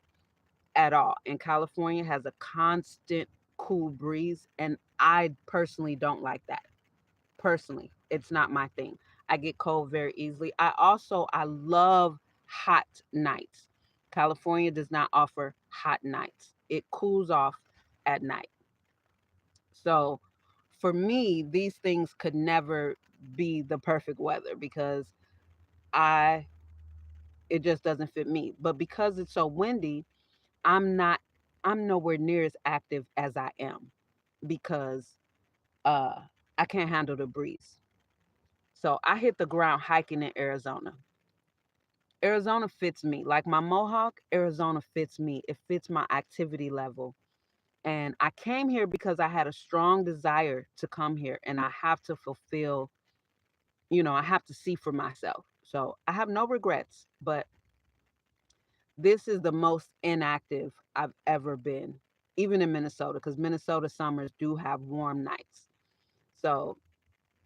at all. And California has a constant cool breeze, and I personally don't like that. Personally, it's not my thing. I get cold very easily. I love hot nights. California does not offer hot nights. It cools off at night. So for me, these things could never be the perfect weather because I it just doesn't fit me. But because it's so windy, I'm not I'm nowhere near as active as I am because uh I can't handle the breeze. So I hit the ground hiking in Arizona. Arizona fits me. Like my mohawk, Arizona fits me. It fits my activity level. And I came here because I had a strong desire to come here and I have to fulfill, I have to see for myself. So I have no regrets, but this is the most inactive I've ever been, even in Minnesota, because Minnesota summers do have warm nights. So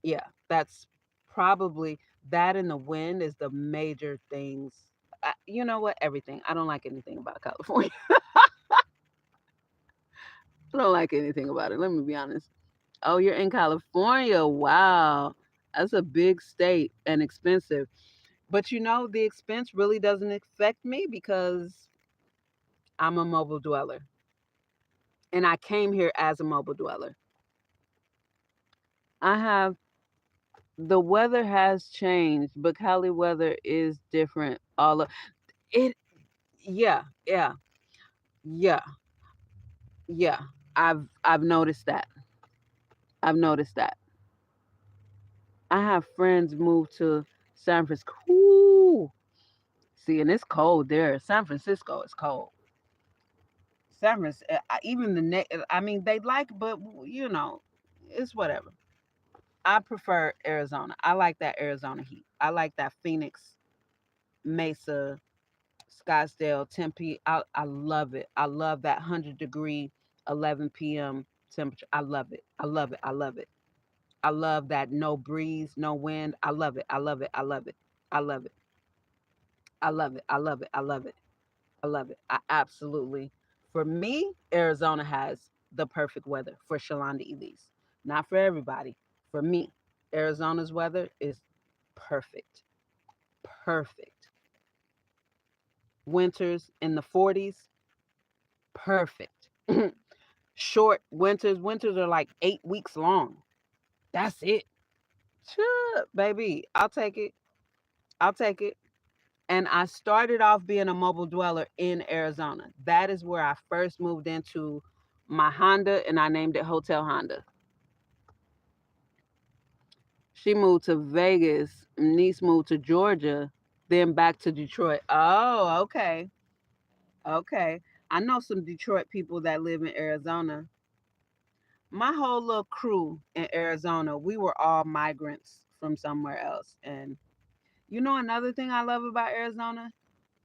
yeah, that's probably that and the wind is the major things. You know what? Everything. I don't like anything about California. I don't like anything about it. Let me be honest. Oh, you're in California. Wow. That's a big state and expensive. But the expense really doesn't affect me because I'm a mobile dweller. And I came here as a mobile dweller. I have the weather has changed, but Cali weather is different. All of it. Yeah, yeah, yeah, yeah. I've noticed that. I've noticed that. I have friends move to San Francisco. Ooh. See, and it's cold there. San Francisco is cold. San Francisco, even I mean, they like, but it's whatever. I prefer Arizona. I like that Arizona heat. I like that Phoenix, Mesa, Scottsdale, Tempe. I love it. I love that 100-degree 11 p.m. temperature. I love it. I love it. I love it. I love that no breeze, no wind. I love it. I love it. I love it. I love it. I love it. I love it. I love it. I love it. I absolutely. For me, Arizona has the perfect weather for Shalanda Elise. Not for everybody. For me, Arizona's weather is perfect. Perfect. Winters in the 40s, perfect. Short winters. Winters are like 8 weeks long. That's it. Sure, baby. I'll take it. I'll take it. And I started off being a mobile dweller in Arizona. That is where I first moved into my Honda and I named it Hotel Honda. She moved to Vegas. Niece moved to Georgia, then back to Detroit. Oh, okay. Okay. I know some Detroit people that live in Arizona. My whole little crew in Arizona, we were all migrants from somewhere else. And another thing I love about Arizona?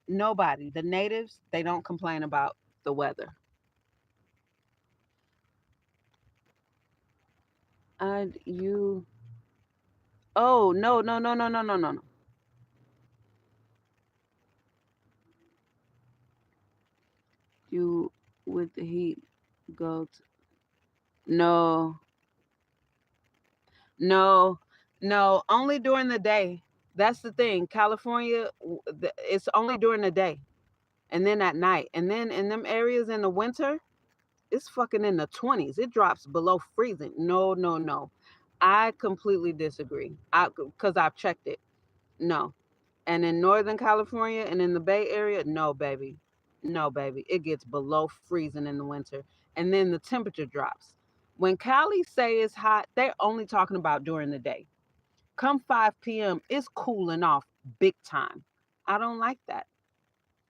Nobody, the natives, they don't complain about the weather. And you, oh, no, no, no, no, no, no, no, no. You with the heat go to, no, no, no, only during the day. That's the thing. California, it's only during the day and then at night. And then in them areas in the winter, it's fucking in the 20s. It drops below freezing. No, no, no. I completely disagree. Because I've checked it. No. And in Northern California and in the Bay Area, no, baby. No, baby. It gets below freezing in the winter. And then the temperature drops. When Cali say it's hot, they're only talking about during the day. Come 5 p.m., it's cooling off big time. I don't like that.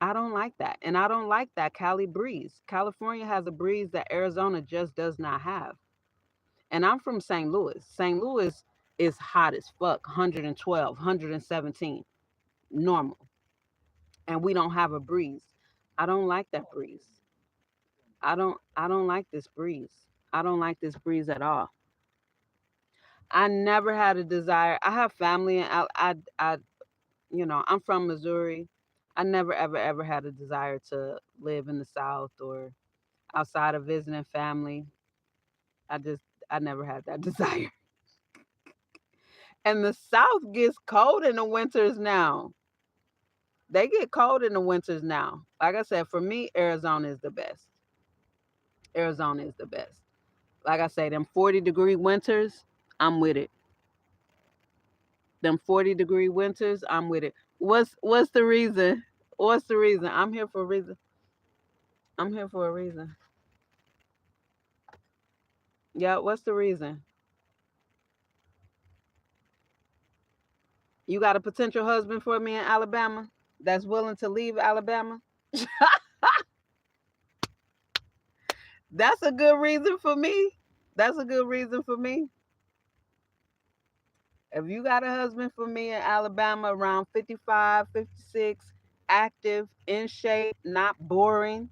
I don't like that. And I don't like that Cali breeze. California has a breeze that Arizona just does not have. And I'm from St. Louis. St. Louis is hot as fuck, 112, 117, normal. And we don't have a breeze. I don't like that breeze. I don't like this breeze. I don't like this breeze at all. I never had a desire. I have family and I'm from Missouri. I never ever had a desire to live in the South or outside of visiting family. I just I never had that desire. And the South gets cold in the winters now. They get cold in the winters now. Like I said, for me, Arizona is the best. Arizona is the best. Like I say, them 40-degree winters, I'm with it. Them 40-degree winters, I'm with it. What's the reason? What's the reason? I'm here for a reason. I'm here for a reason. Yeah, what's the reason? You got a potential husband for me in Alabama that's willing to leave Alabama? That's a good reason for me. That's a good reason for me. If you got a husband for me in Alabama around 55, 56, active, in shape, not boring,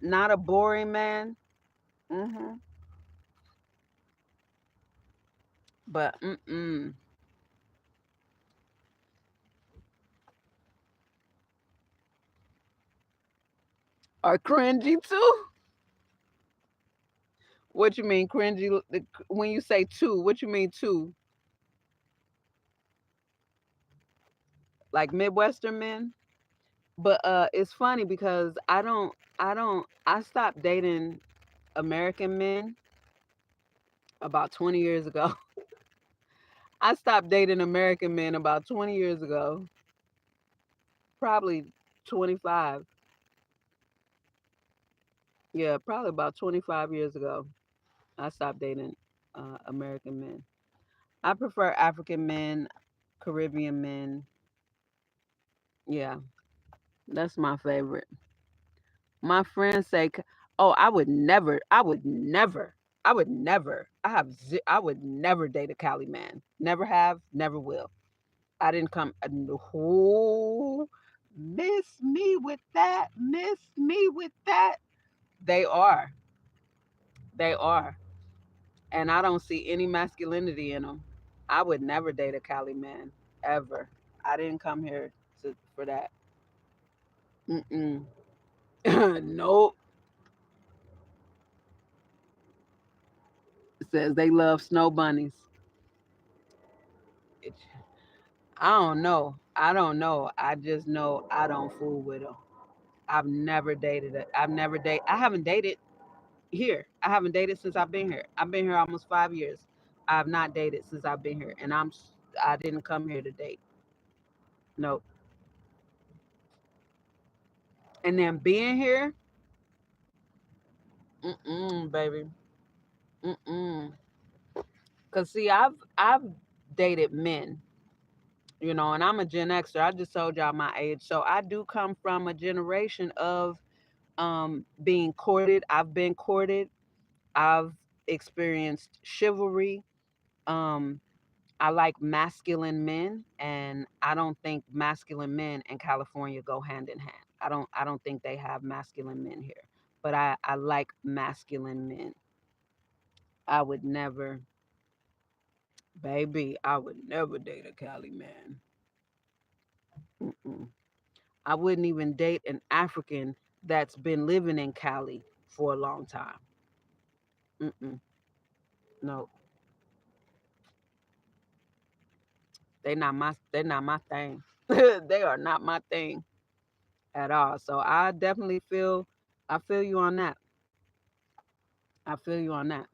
not a boring man. Hmm. But are cringy too. What you mean cringy? When you say two, what you mean two? Like Midwestern men? But it's funny because I stopped dating American men about 20 years ago. I stopped dating American men about 20 years ago. Probably 25. Yeah, probably about 25 years ago. I stopped dating American men. I prefer African men, Caribbean men. Yeah, that's my favorite. My friends say, "Oh, I would never date a Cali man. Never have, never will. I didn't come. Who miss me with that? Miss me with that? They are, they are, and I don't see any masculinity in them. I would never date a Cali man ever. I didn't come here for that. Mm-mm. Nope. It says they love snow bunnies. It, I don't know. I don't know. I just know I don't fool with them. I've never dated it. I've never date. I haven't dated here. I haven't dated since I've been here. I've been here almost 5 years. I've not dated since I've been here, and I didn't come here to date. Nope. And then being here, baby, mm. Cause see, I've dated men, and I'm a Gen Xer. I just told y'all my age, so I do come from a generation of being courted. I've been courted. I've experienced chivalry. Um, I like masculine men, and I don't think masculine men in California go hand in hand. I don't think they have masculine men here. But I like masculine men. I would never, baby, I would never date a Cali man. Mm-mm. I wouldn't even date an African that's been living in Cali for a long time. Mm-mm, no, they not my thing. They are not my thing at all. So I definitely I feel you on that. I feel you on that.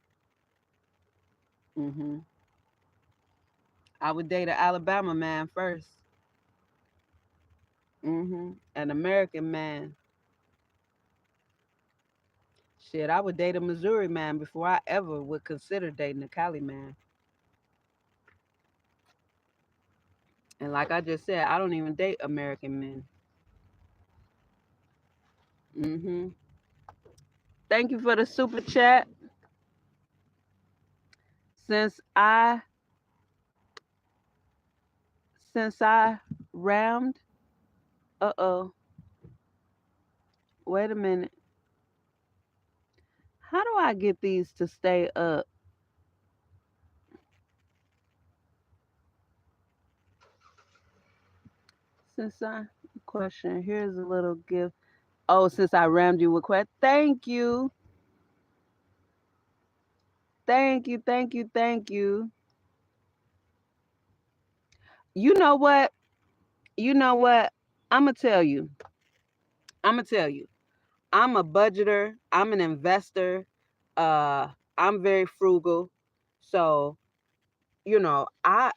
Hmm. I would date an Alabama man first. An American man. Shit, I would date a Missouri man before I ever would consider dating a Cali man. And like I just said, I don't even date American men. Hmm. Thank you for the super chat. Since I since I rammed, uh-oh, wait a minute. How do I get these to stay up? Since I question, here's a little gift. Oh, since I rammed you with question. Thank you. Thank you. Thank you. Thank you. You know what? You know what? I'ma tell you. I'ma tell you. I'm a budgeter. I'm an investor. Uh, I'm very frugal. So, I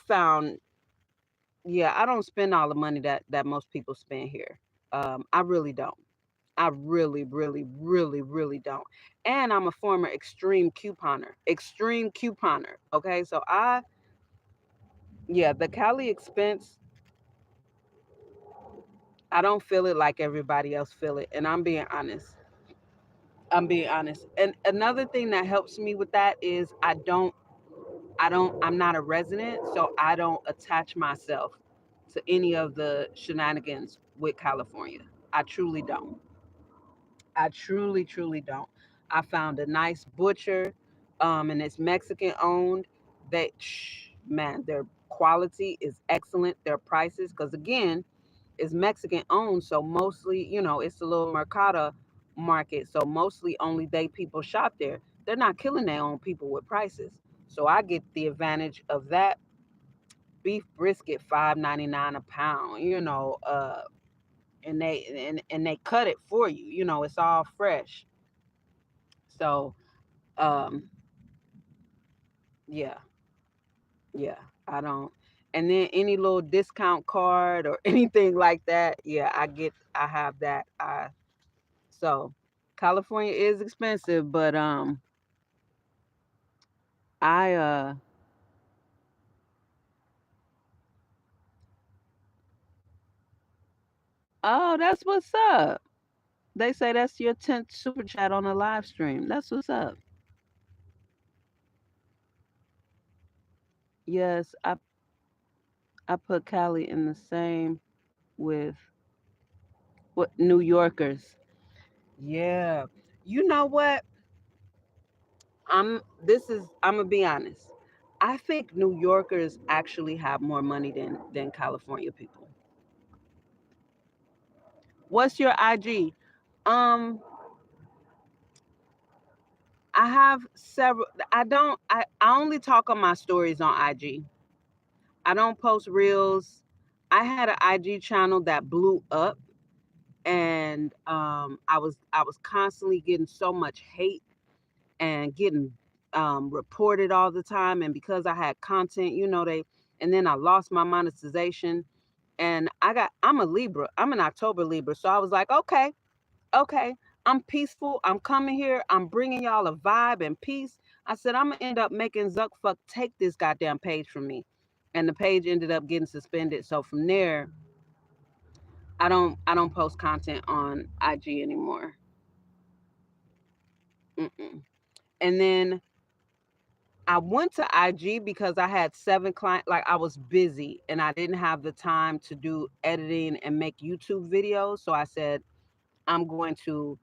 found, yeah, I don't spend all the money that most people spend here. I really don't. I really, really, really, really don't. And I'm a former extreme couponer. Extreme couponer. Okay, so yeah, the Cali expense, I don't feel it like everybody else feel it, and I'm being honest. I'm being honest. And another thing that helps me with that is I'm not a resident, so I don't attach myself to any of the shenanigans with California. I truly don't. I truly, truly don't. I found a nice butcher, and it's Mexican owned. Man, their quality is excellent. Their prices, because again, it's Mexican owned, so mostly, it's a little mercado market, so mostly only they people shop there. They're not killing their own people with prices, so I get the advantage of that. Beef brisket, $5.99 a pound. And they cut it for you. It's all fresh. So, um, yeah, yeah, I don't. And then any little discount card or anything like that, yeah, I have that. So California is expensive, but I oh, that's what's up. They say that's your 10th super chat on a live stream. That's what's up. Yes, I put Cali in the same with what New Yorkers. Yeah. You know what? I'm gonna be honest. I think New Yorkers actually have more money than California people. What's your IG? Um, I have several. I only talk on my stories on IG. I don't post reels. I had an IG channel that blew up, and I was constantly getting so much hate and getting reported all the time. And because I had content, and then I lost my monetization. And I'm a Libra. I'm an October Libra. So I was like, okay, okay, I'm peaceful. I'm coming here. I'm bringing y'all a vibe and peace. I said, I'm going to end up making Zuckfuck take this goddamn page from me. And the page ended up getting suspended. So from there, I don't post content on IG anymore. Mm-mm. And then I went to IG because I had 7 clients. Like I was busy and I didn't have the time to do editing and make YouTube videos. So I said, I'm going to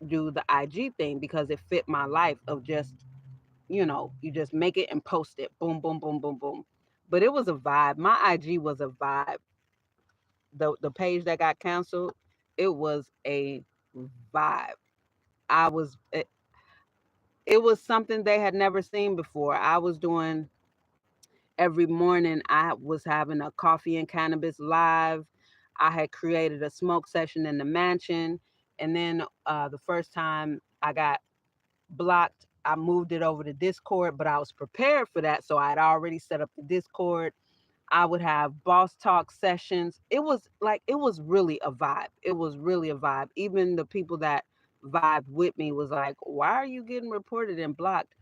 do the IG thing because it fit my life of just, you just make it and post it. Boom, boom, boom, boom, boom. But it was a vibe. My IG was a vibe. The page that got canceled, It was a vibe. I was it was something they had never seen before. I was doing every morning, I was having a coffee and cannabis live. I had created a smoke session in the mansion. And then the first time I got blocked, I moved it over to Discord, but I was prepared for that. So I had already set up the Discord. I would have boss talk sessions. It was really a vibe. It was really a vibe. Even the people that vibed with me was like, why are you getting reported and blocked?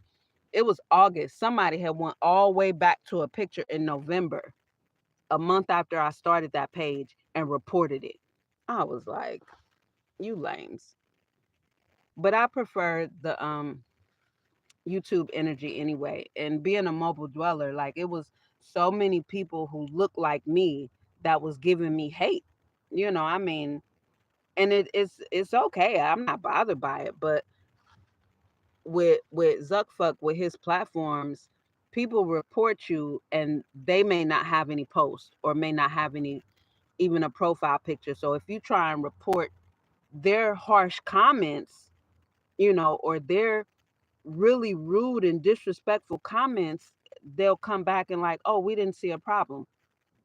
It was August. Somebody had went all the way back to a picture in November, a month after I started that page, and reported it. I was like, you lames. But I prefer the YouTube energy anyway. And being a mobile dweller, like it was so many people who look like me that was giving me hate. I mean, and it's okay. I'm not bothered by it, but with Zuckfuck with his platforms, people report you and they may not have any posts or may not have any even a profile picture. So if you try and report their harsh comments, or their really rude and disrespectful comments, they'll come back and like, oh, we didn't see a problem.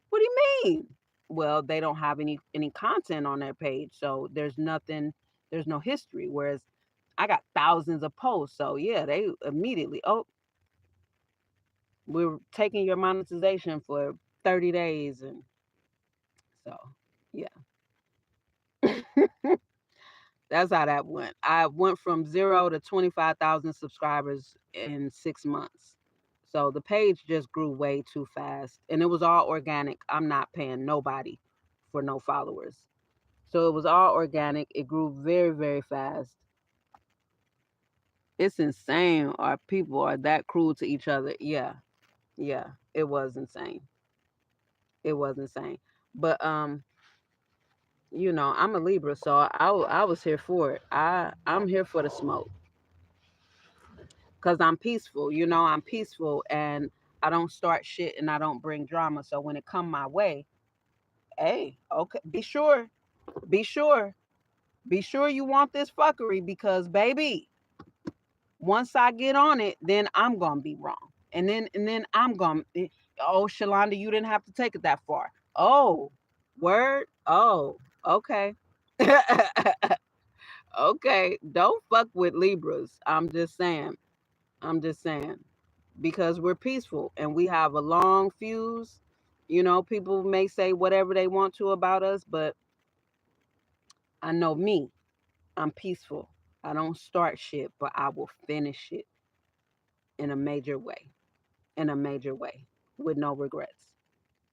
What do you mean? Well, they don't have any content on their page, so there's no history. Whereas I got thousands of posts, so yeah, they immediately, oh, we're taking your monetization for 30 days, and so yeah, that's how that went. I went from 0 to 25,000 subscribers in 6 months. So the page just grew way too fast, and it was all organic. I'm not paying nobody for no followers. So it was all organic. It grew very, very fast. It's insane. Our people are that cruel to each other. Yeah, yeah, it was insane. It was insane. But I'm a Libra, so I was here for it. I'm here for the smoke because I'm peaceful. I'm peaceful, and I don't start shit and I don't bring drama. So when it come my way, hey, okay, be sure, be sure you want this fuckery because baby, once I get on it, then I'm gonna be wrong. And then I'm gonna oh Shalanda, you didn't have to take it that far. Oh, word? Oh, okay. Okay. Don't fuck with Libras. I'm just saying. I'm just saying. Because we're peaceful and we have a long fuse. People may say whatever they want to about us, but I know me. I'm peaceful. I don't start shit, but I will finish it in a major way. In a major way. With no regrets.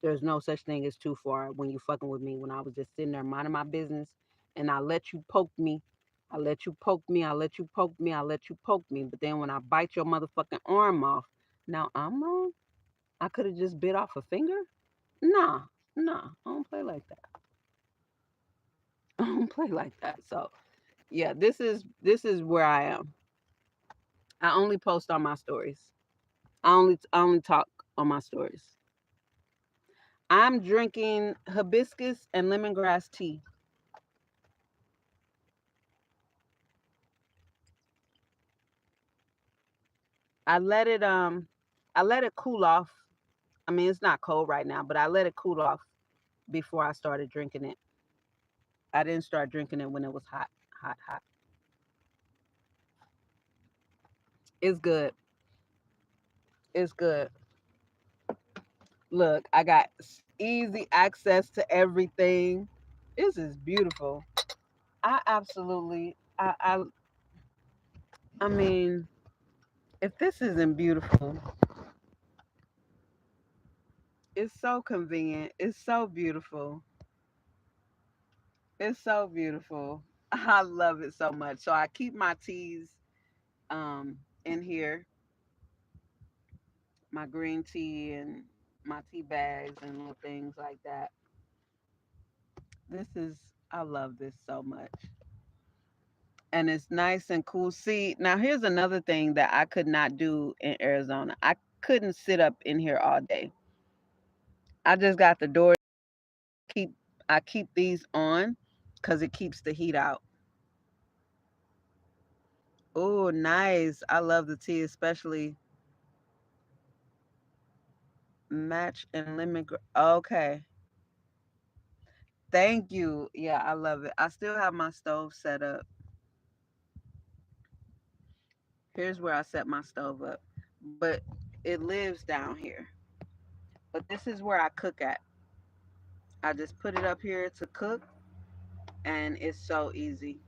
There's no such thing as too far when you fucking with me. When I was just sitting there minding my business and I let you poke me. I let you poke me. I let you poke me. I let you poke me. But then when I bite your motherfucking arm off, now I'm wrong. I could have just bit off a finger. Nah, nah. I don't play like that. I don't play like that. So yeah, this is where I am. I only post on my stories. I only talk on my stories. I'm drinking hibiscus and lemongrass tea. I let it I let it cool off. I mean, it's not cold right now, but I let it cool off before I started drinking it. I didn't start drinking it when it was hot, hot, hot. It's good. It's good. Look, I got easy access to everything. This is beautiful. I absolutely I mean, if this isn't beautiful, it's so convenient. It's so beautiful. It's so beautiful. I love it so much. So I keep my teas in here, my green tea and my tea bags and little things like that. This is I love this so much. And it's nice and cool. See, now here's another thing that I could not do in Arizona. I couldn't sit up in here all day. I just got the door keep I keep these on because it keeps the heat out. Oh, nice. I love the tea, especially match and Okay. Thank you. Yeah, I love it. I still have my stove set up. Here's where I set my stove up. But it lives down here. But this is where I cook at. I just put it up here to cook, and it's so easy.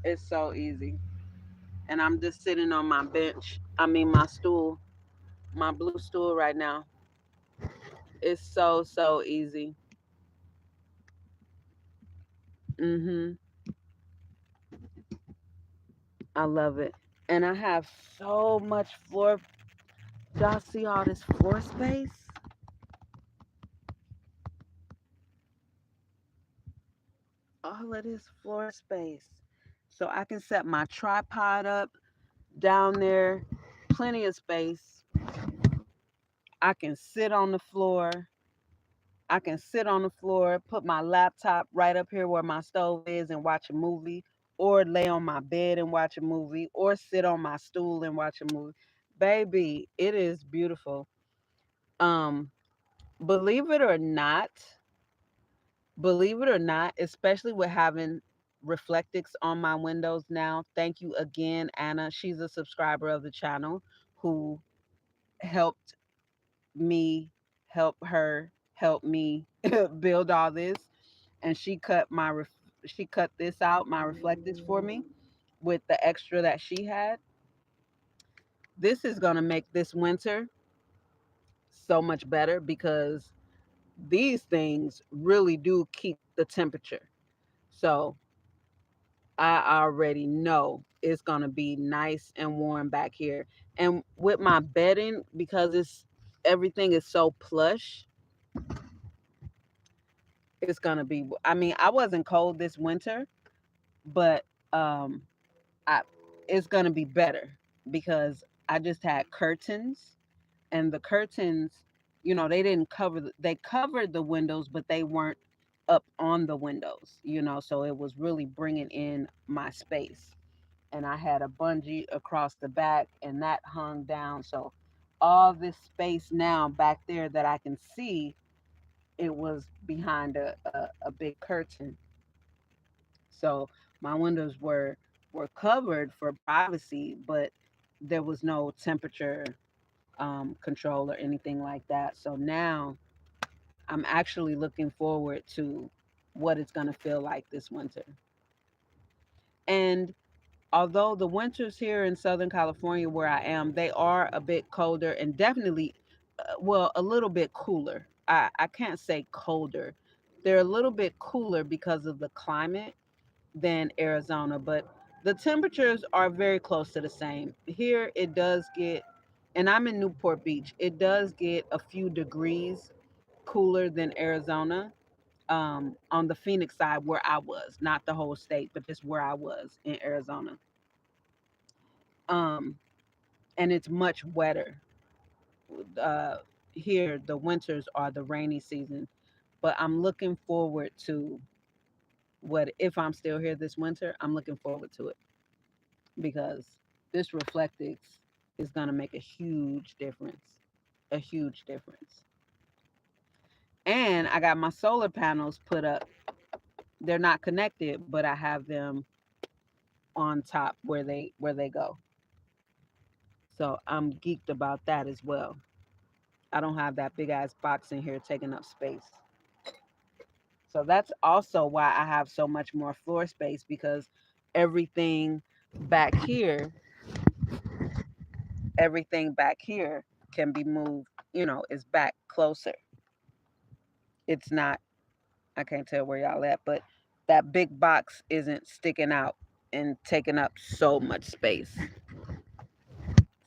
It's so easy. And I'm just sitting on my bench. I mean, my stool, my blue stool right now. It's so, so easy. Mm-hmm. I love it. And I have so much floor. Y'all see all this floor space? All of this floor space. So I can set my tripod up down there. Plenty of space. I can sit on the floor. I can sit on the floor, put my laptop right up here where my stove is and watch a movie, or lay on my bed and watch a movie, or sit on my stool and watch a movie. Baby, it is beautiful. Um, believe it or not, believe it or not, especially with having Reflectix on my windows now. Thank you again, Anna. She's a subscriber of the channel who helped me help her help me build all this, and she cut this out, my Reflectix, for me with the extra that she had. This is going to make this winter so much better because these things really do keep the temperature. So I already know it's going to be nice and warm back here. And with my bedding, because it's everything is so plush, it's going to be, I mean, I wasn't cold this winter, but um I it's going to be better because I just had curtains, and the curtains, they didn't they covered the windows, but they weren't up on the windows, so it was really bringing in my space. And I had a bungee across the back, and that hung down. So all this space now back there that I can see, it was behind a big curtain. So my windows were covered for privacy, but there was no temperature control or anything like that. So now I'm actually looking forward to what it's going to feel like this winter. And although the winters here in Southern California, where I am, they are a bit colder and definitely, well, a little bit cooler. I can't say colder. They're a little bit cooler because of the climate than Arizona, but the temperatures are very close to the same. Here it does get, and I'm in Newport Beach, it does get a few degrees cooler than Arizona. On the Phoenix side where I was, not the whole state, but just where I was in Arizona. Um, and it's much wetter. Uh, Here, the winters are the rainy season, but I'm looking forward to what if I'm still here this winter. I'm looking forward to it because this Reflectix is going to make a huge difference. And I got my solar panels put up. They're not connected, but I have them on top where they go. So I'm geeked about that as well. I don't have that big ass box in here taking up space. So that's also why I have so much more floor space because everything back here, everything back here can be moved, is back closer. It's not, I can't tell where y'all at, but that big box isn't sticking out and taking up so much space.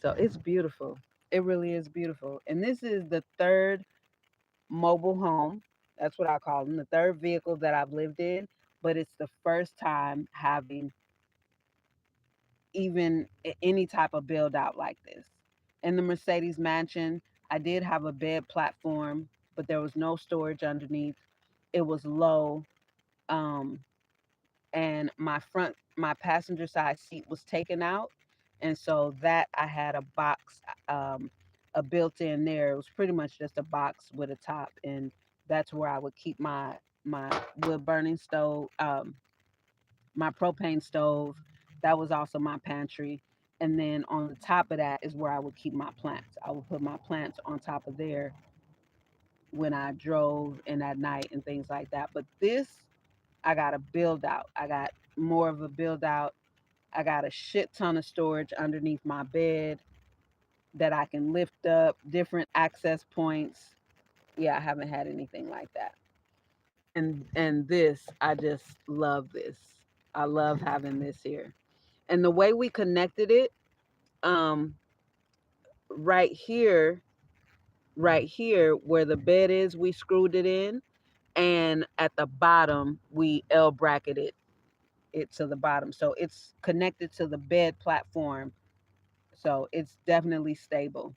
So it's beautiful. It really is beautiful. And this is the third mobile home. That's what I call them, the third vehicle that I've lived in, but it's the first time having even any type of build out like this. In the Mercedes mansion, I did have a bed platform, but there was no storage underneath. It was low. Um, and my passenger side seat was taken out, and so that I had a box, a built-in there. It was pretty much just a box with a top, and that's where I would keep my wood burning stove, my propane stove. That was also my pantry. And then on the top of that is where I would keep my plants. I would put my plants on top of there when I drove and at night and things like that. But this, I got a build out. I got more of a build out. I got a shit ton of storage underneath my bed that I can lift up, different access points. Yeah, I haven't had anything like that. And this, I just love this. I love having this here. And the way we connected it, um, right here, right here where the bed is, we screwed it in, and at the bottom we L bracketed it to the bottom, so it's connected to the bed platform. So it's definitely stable.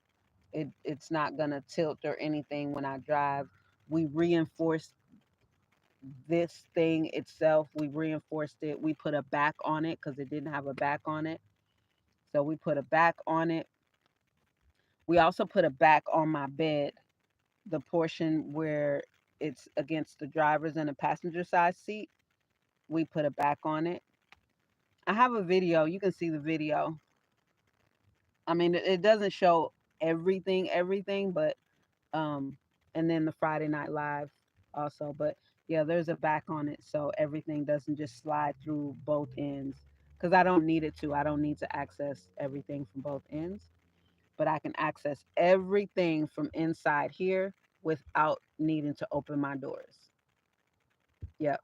It's not gonna tilt or anything when I drive. We reinforced this thing itself. We reinforced it. We put a back on it because it didn't have a back on it. So we put a back on it. We also put a back on my bed, the portion where it's against the driver's and the passenger side seat. We put a back on it. I have a video. You can see the video. I mean, it doesn't show everything, but um, and then the Friday Night Live also. But yeah, there's a back on it, so everything doesn't just slide through both ends. Because I don't need it to. I don't need to access everything from both ends, but I can access everything from inside here without needing to open my doors. Yep,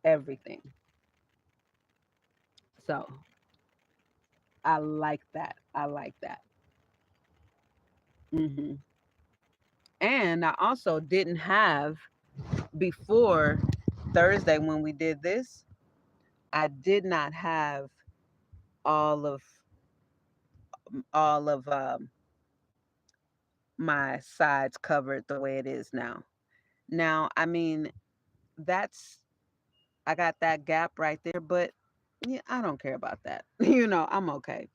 everything. So I like that. I like that. hmm And I also didn't have before Thursday when we did this. I did not have all of all of my sides covered the way it is now. Now, I mean, that's I got that gap right there, but yeah, I don't care about that. I'm okay.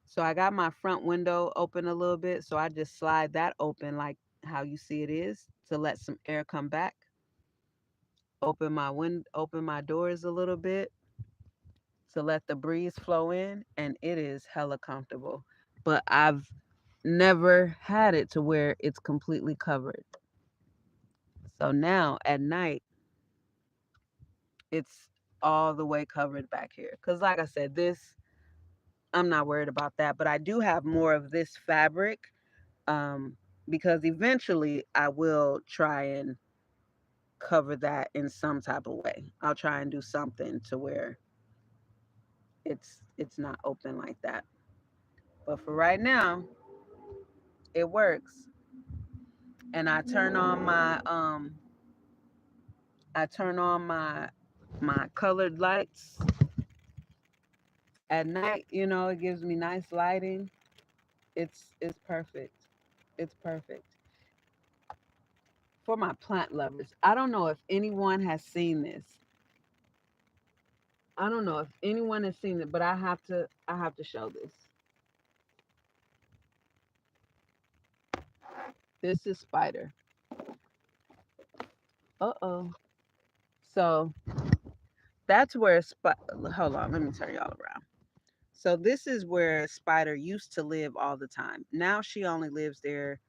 So I got my front window open a little bit, so I just slide that open like how you see it is to let some air come back. Open my doors a little bit to let the breeze flow in, and it is hella comfortable. But I've never had it to where it's completely covered. So now at night, it's all the way covered back here. Because, like I said, I'm not worried about that. But I do have more of this fabric, um, because eventually I will try and cover that in some type of way. I'll try and do something to where it's not open like that. But for right now, it works. And I turn on my colored lights at night. It gives me nice lighting. It's perfect. It's perfect for my plant lovers. I don't know if anyone has seen this. I don't know if anyone has seen it, but I have to show this. This is Spider. Uh-oh. So that's where hold on, let me turn y'all around. So this is where Spider used to live all the time. Now she only lives there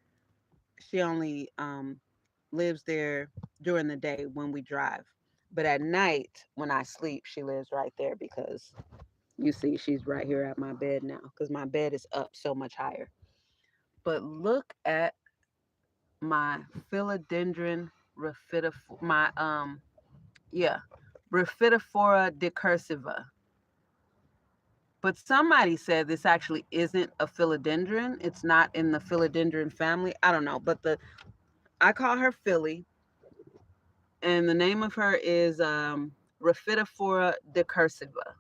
during the day when we drive. But at night when I sleep, she lives right there because you see she's right here at my bed now because my bed is up so much higher. But look at my philodendron my yeah, Rhaphidophora decursiva. But somebody said this actually isn't a philodendron. It's not in the philodendron family. I don't know, but the I call her Philly, and the name of her is Rhaphidophora decursiva.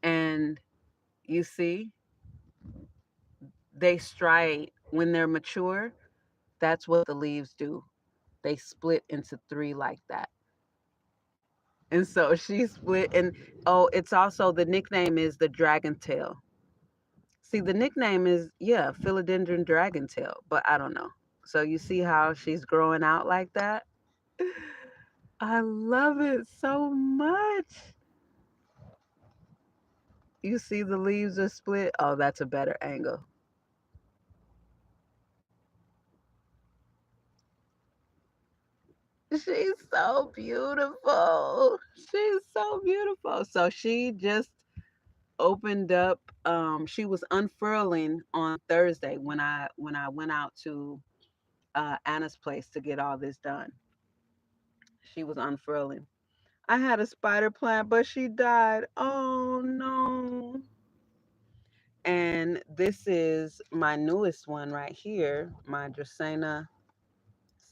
And you see, they striate when they're mature. That's what the leaves do. They split into three like that. And so she split. And oh, it's also, the nickname is the dragon tail. See, the nickname is, yeah, philodendron dragon tail, but I don't know. So you see how she's growing out like that? I love it so much. You see the leaves are split. Oh, that's a better angle. She's so beautiful. She's so beautiful. So she just opened up. She was unfurling on Thursday when I went out to Anna's place to get all this done. She was unfurling. I had a spider plant, but she died. Oh no. And this is my newest one right here, my Dracaena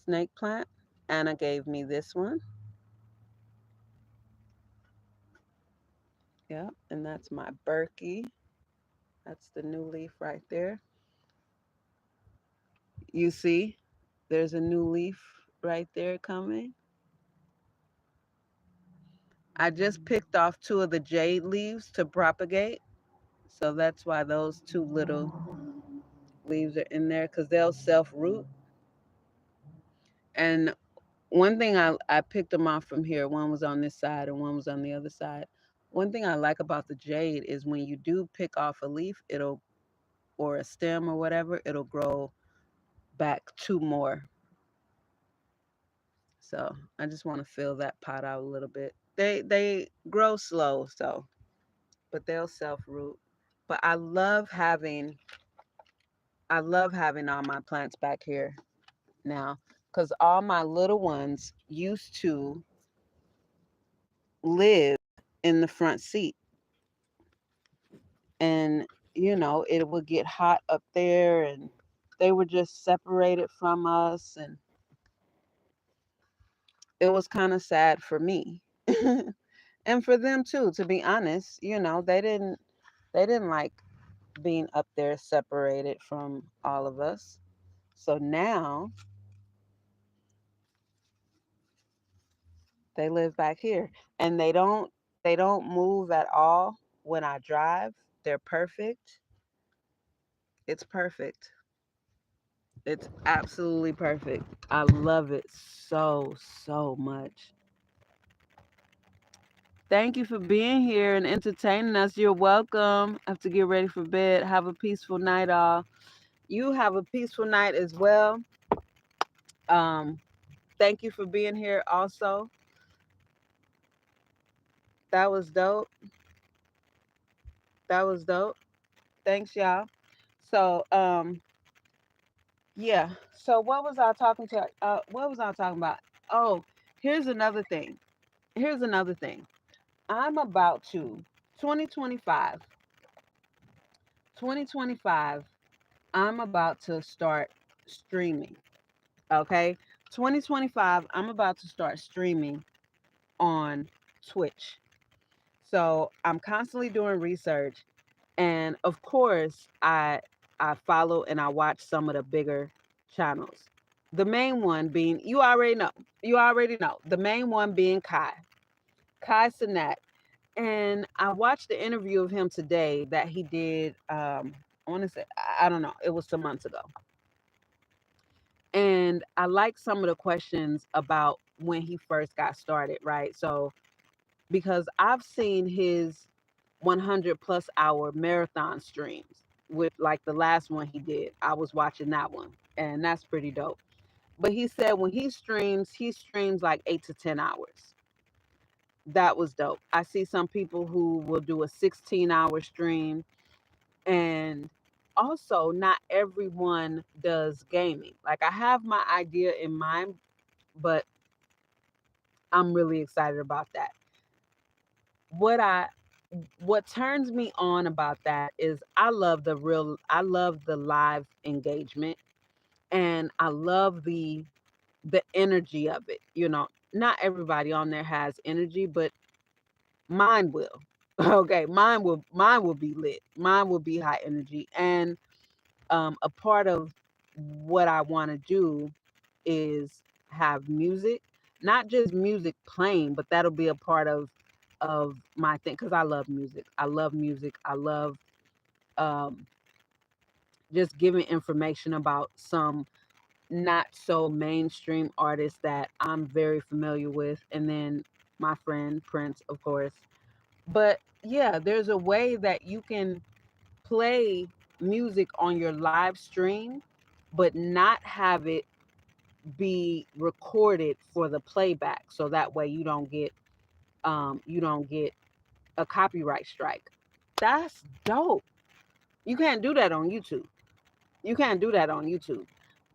snake plant. Anna gave me this one. Yep, and that's my Berkey. That's the new leaf right there. You see, there's a new leaf right there coming. I just picked off two of the jade leaves to propagate. So that's why those two little leaves are in there, because they'll self root. And one thing I picked them off from here. One was on this side and one was on the other side. One thing I like about the jade is when you do pick off a leaf, it'll, or a stem or whatever, it'll grow back two more. So I just want to fill that pot out a little bit. They grow slow, so, but they'll self root. But I love having all my plants back here now, because all my little ones used to live in the front seat, and it would get hot up there, and they were just separated from us, and it was kind of sad for me. And for them too, to be honest. They didn't like being up there separated from all of us. So now they live back here, and they don't move at all when I drive. They're perfect. It's perfect. It's absolutely perfect. I love it so much. Thank you for being here and entertaining us. You're welcome. I have to get ready for bed. Have a peaceful night, all. You have a peaceful night as well. Um, Thank you for being here also. That was dope. That was dope. Thanks, y'all. So, yeah. So what was I talking to? What was I talking about? Oh, here's another thing. Here's another thing. I'm about to 2025. 2025. I'm about to start streaming. Okay. 2025. I'm about to start streaming on Twitch. So I'm constantly doing research, and of course, I follow and I watch some of the bigger channels. The main one being, you already know the main one being Kai Cenat. And I watched the interview of him today that he did. I want to say, I don't know, it was some months ago, and I like some of the questions about when he first got started, right? So because I've seen his 100 plus hour marathon streams, with like the last one he did. I was watching that one, and that's pretty dope. But he said when he streams like 8 to 10 hours. That was dope. I see some people who will do a 16-hour stream, and also not everyone does gaming. Like, I have my idea in mind, but I'm really excited about that. What I what turns me on about that is I love the live engagement, and I love the energy of it. Not everybody on there has energy, but mine will. Okay, mine will be lit. Mine will be high energy. And a part of what I want to do is have music. not just music playing, but that'll be a part of my thing because I love music. I love music. I love um, just giving information about some not so mainstream artists that I'm very familiar with, and then my friend Prince, of course. But yeah, there's a way that you can play music on your live stream, but not have it be recorded for the playback, so that way you don't get a copyright strike. That's dope. You can't do that on YouTube. You can't do that on YouTube.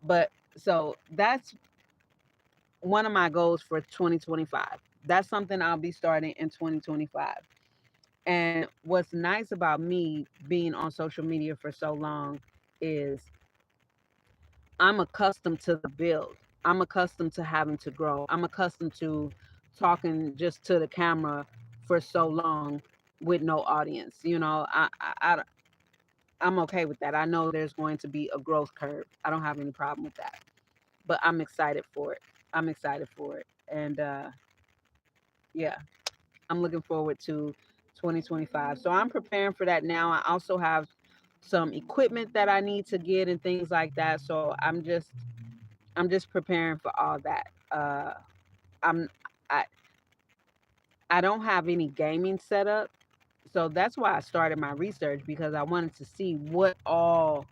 But so that's one of my goals for 2025. That's something I'll be starting in 2025. And what's nice about me being on social media for so long is I'm accustomed to the build. I'm accustomed to having to grow. I'm accustomed to talking just to the camera for so long with no audience. I'm okay with that. I know there's going to be a growth curve. I don't have any problem with that. But I'm excited for it. I'm excited for it. And yeah, I'm looking forward to 2025. So I'm preparing for that now. I also have some equipment that I need to get and things like that. So I'm just preparing for all that. I'm I I don't have any gaming set up. So that's why I started my research because I wanted to see what all,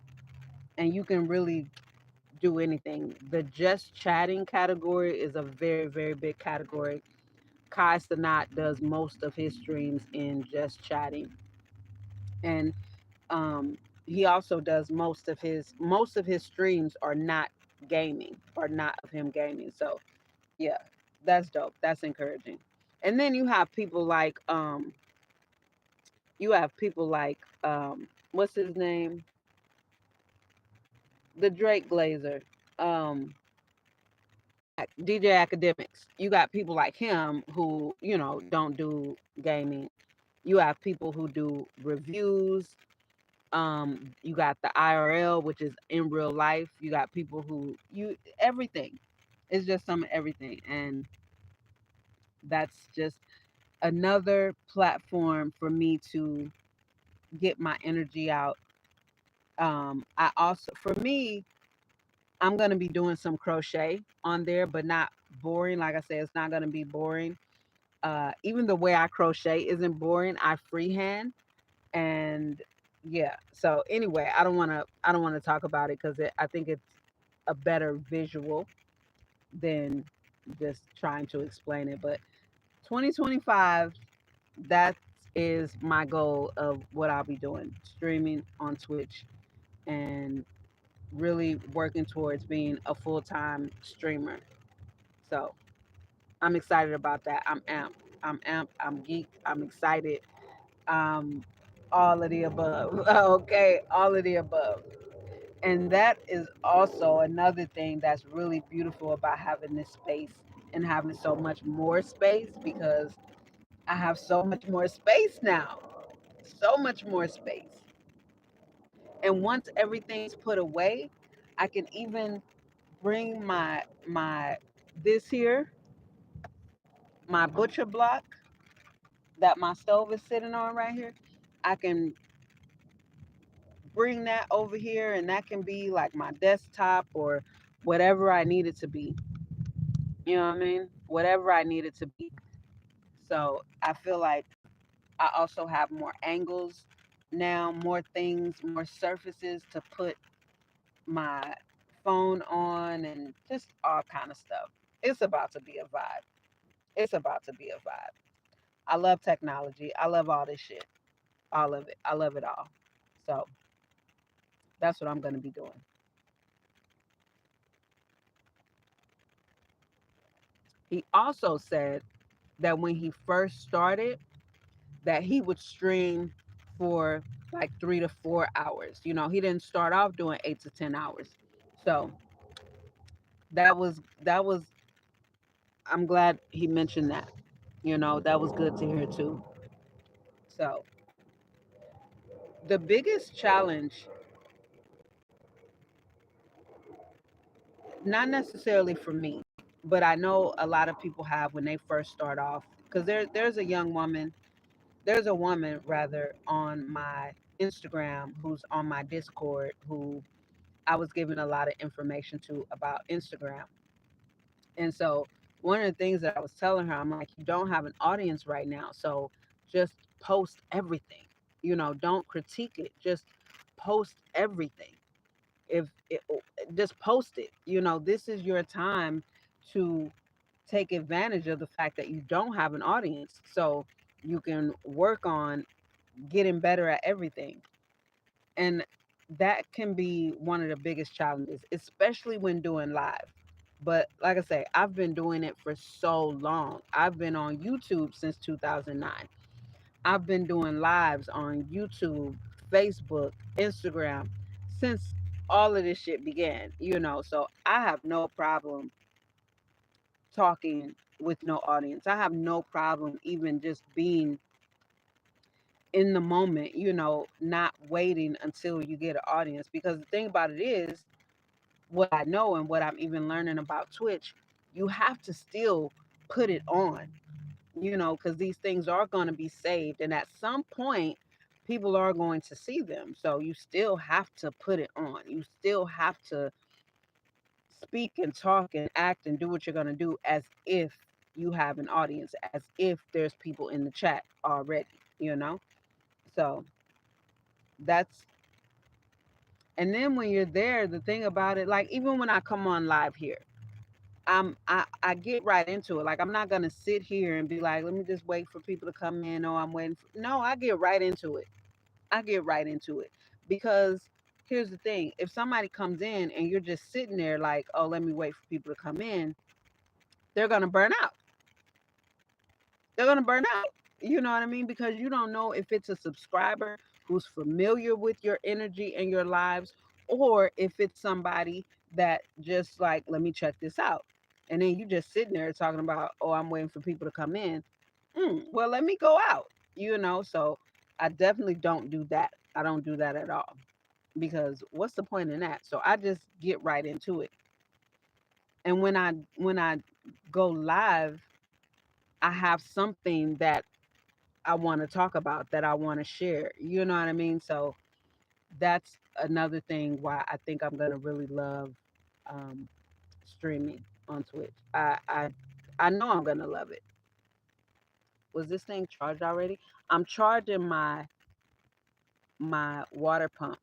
and you can really do anything. The just chatting category is a very, very big category. Kai Sanat does most of his streams in just chatting. And he also does most of his streams are not gaming, or not of him gaming. So yeah, that's dope. That's encouraging. And then you have people like what's his name? The Drake Glazer. Um DJ Academics. You got people like him who, don't do gaming. You have people who do reviews. You got the IRL, which is in real life. You got people who you everything. It's just some of everything. And that's just another platform for me to get my energy out. I also, for me, I'm gonna be doing some crochet on there, but not boring. Like I said, it's not gonna be boring. Even the way I crochet isn't boring. I freehand, and yeah. So anyway, I don't want to talk about it because I think it's a better visual than just trying to explain it. But 2025, that is my goal of what I'll be doing: streaming on Twitch and really working towards being a full-time streamer. So I'm excited about that. I'm amped. I'm amped. I'm geeked. I'm excited. Um, all of the above. Okay, all of the above. And that is also another thing that's really beautiful about having this space and having so much more space, because I have so much more space now. So much more space. And once everything's put away, I can even bring my this here, my butcher block that my stove is sitting on right here. I can bring that over here, and that can be like my desktop or whatever I need it to be. You know what I mean? Whatever I need it to be. So I feel like I also have more angles now, more things, more surfaces to put my phone on, and just all kind of stuff. It's about to be a vibe. It's about to be a vibe. I love technology. I love all this shit. All of it. I love it all. So that's what I'm going to be doing. He also said that when he first started, that he would stream for like 3 to 4 hours. He didn't start off doing 8 to 10 hours. So that was I'm glad he mentioned that. That was good to hear too. So the biggest challenge, not necessarily for me. but I know a lot of people have when they first start off. Because there's a young woman, there's a woman rather on my Instagram who's on my Discord who I was giving a lot of information to about Instagram. And so one of the things that I was telling her, I'm like, you don't have an audience right now. So just post everything. Don't critique it. Just post everything. If it, just post it. This is your time to take advantage of the fact that you don't have an audience. So you can work on getting better at everything. And that can be one of the biggest challenges, especially when doing live. But like I say, I've been doing it for so long. I've been on YouTube since 2009. I've been doing lives on YouTube, Facebook, Instagram since all of this shit began. So I have no problem talking with no audience. I have no problem even just being in the moment, not waiting until you get an audience. Because the thing about it is, what I know and what I'm even learning about Twitch, you have to still put it on, because these things are going to be saved. And at some point, people are going to see them. So you still have to put it on. You still have to speak and talk and act and do what you're going to do as if you have an audience, as if there's people in the chat already. So that's, and then when you're there, the thing about it, like even when I come on live here, I get right into it. Like I'm not gonna sit here and be like, let me just wait for people to come in, or I'm waiting for, no, I get right into it. I get right into it. Because here's the thing, if somebody comes in and you're just sitting there like, oh, let me wait for people to come in, they're gonna burn out. They're gonna burn out. You know what I mean? Because you don't know if it's a subscriber who's familiar with your energy and your lives, or if it's somebody that just like, let me check this out. And then you just sitting there talking about, oh, I'm waiting for people to come in. Well, let me go out. So I definitely don't do that. I don't do that at all. Because what's the point in that? So I just get right into it. And when I go live, I have something that I want to talk about, that I want to share. You know what I mean? So that's another thing why I think I'm gonna really love um, streaming on Twitch. I know I'm gonna love it. Was this thing charged already? I'm charging my water pump.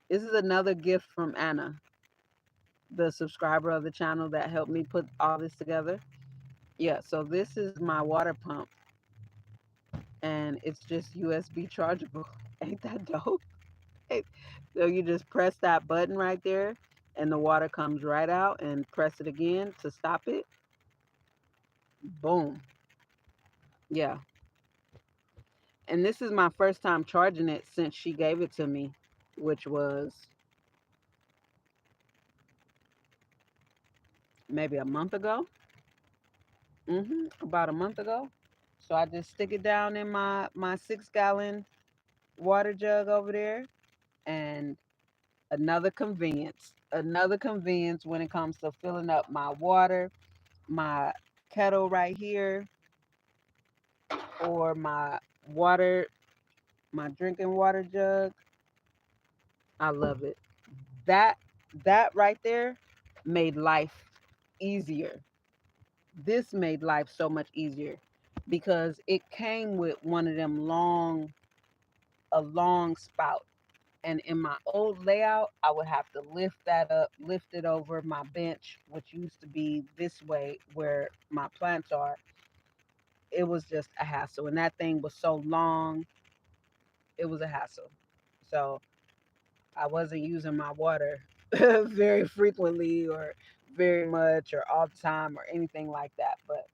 This is another gift from Anna, the subscriber of the channel that helped me put all this together. Yeah, so this is my water pump, and it's just USB chargeable. Ain't that dope? So you just press that button right there, and the water comes right out, and press it again to stop it. Boom. Yeah. And this is my first time charging it since she gave it to me, which was maybe a month ago. About a month ago. So I just stick it down in my 6 gallon water jug over there, and another convenience when it comes to filling up my water, my kettle right here, or water, my drinking water jug. I love it. That that right there made life easier. This made life so much easier because it came with one of them a long spout. And in my old layout, I would have to lift that up, lift it over my bench, which used to be this way where my plants are. It was just a hassle. And that thing was so long, it was a hassle. So I wasn't using my water very frequently or very much or all the time or anything like that. But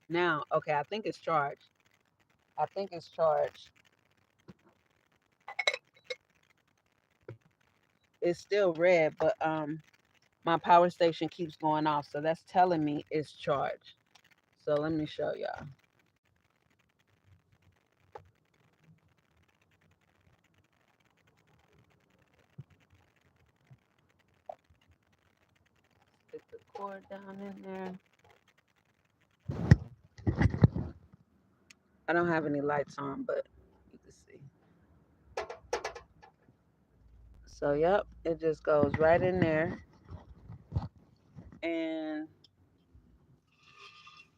now, okay, I think it's charged. I think it's charged. It's still red, but my power station keeps going off, so that's telling me it's charged. So let me show y'all. Stick the cord more down in there. I don't have any lights on, but you can see. So yep, it just goes right in there. And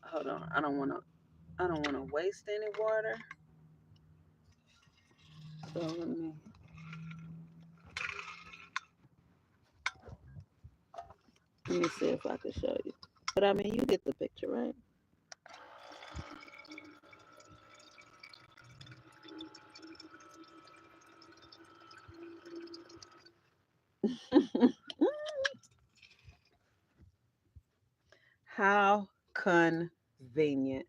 hold on, I don't wanna waste any water. So let me see if I can show you. But I mean you get the picture, right? How convenient.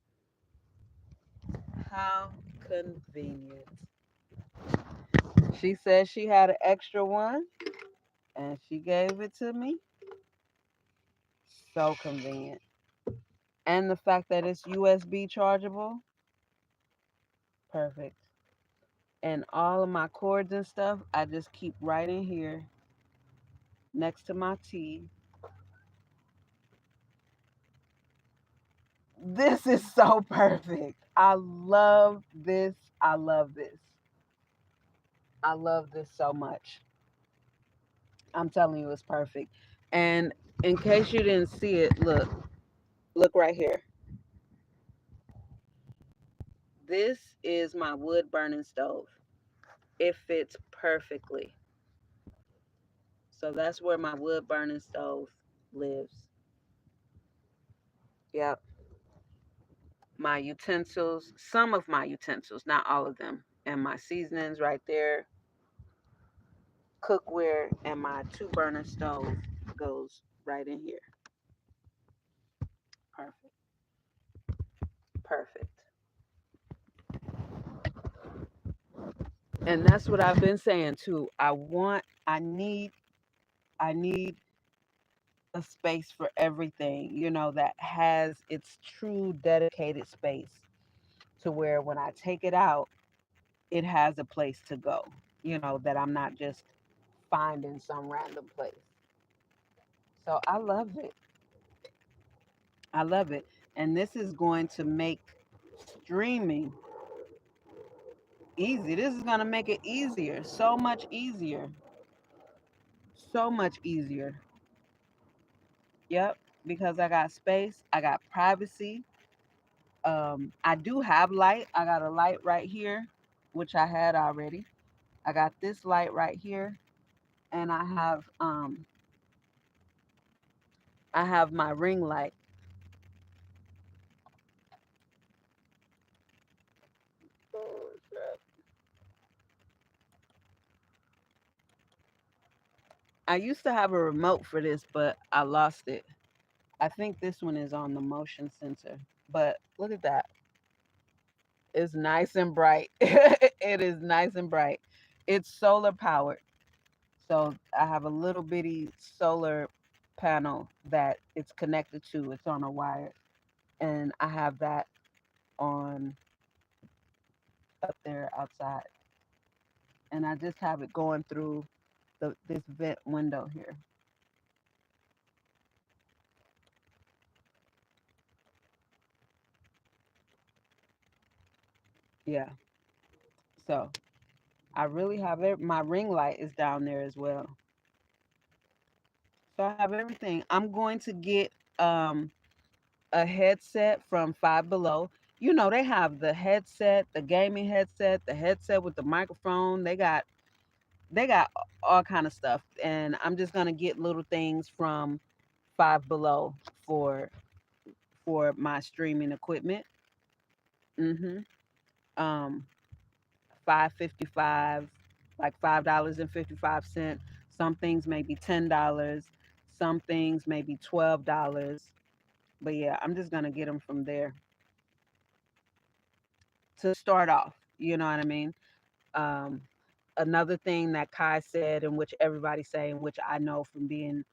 How convenient. She said she had an extra one and she gave it to me. So convenient. And the fact that it's USB chargeable, perfect. And all of my cords and stuff, I just keep right in here next to my tea. This is so perfect. I love this. I love this. I love this so much. I'm telling you, it's perfect. And in case you didn't see it, look right here. This is my wood burning stove. It fits perfectly. So that's where my wood burning stove lives. Yep. My utensils, some of my utensils, not all of them, and my seasonings right there, cookware, and my two burner stove goes right in here. Perfect. Perfect. And that's what I've been saying too. I need a space for everything, that has its true dedicated space to where when I take it out, it has a place to go, that I'm not just finding some random place. So I love it. I love it. And this is going to make streaming easy. This is going to make it easier, so much easier. So much easier. Yep, because I got space, I got privacy. I do have light. I got a light right here, which I had already. I got this light right here, and I have my ring light. Oh, crap. I used to have a remote for this, but I lost it. I think this one is on the motion sensor. But look at that. It's nice and bright. It is nice and bright. It's solar powered. So I have a little bitty solar panel that it's connected to. It's on a wire. And I have that on up there outside. And I just have it going through this vent window here. Yeah. So I really have it. My ring light is down there as well. So I have everything. I'm going to get a headset from Five Below. They have the headset, the gaming headset, the headset with the microphone. They got all kind of stuff, and I'm just gonna get little things from Five Below for my streaming equipment. Mhm. Um, 5.55, like $5.55. Some things may be $10. Some things may be $12. But yeah, I'm just gonna get them from there to start off. You know what I mean? Um, Another thing that Kai said, and which everybody's saying, which I know from being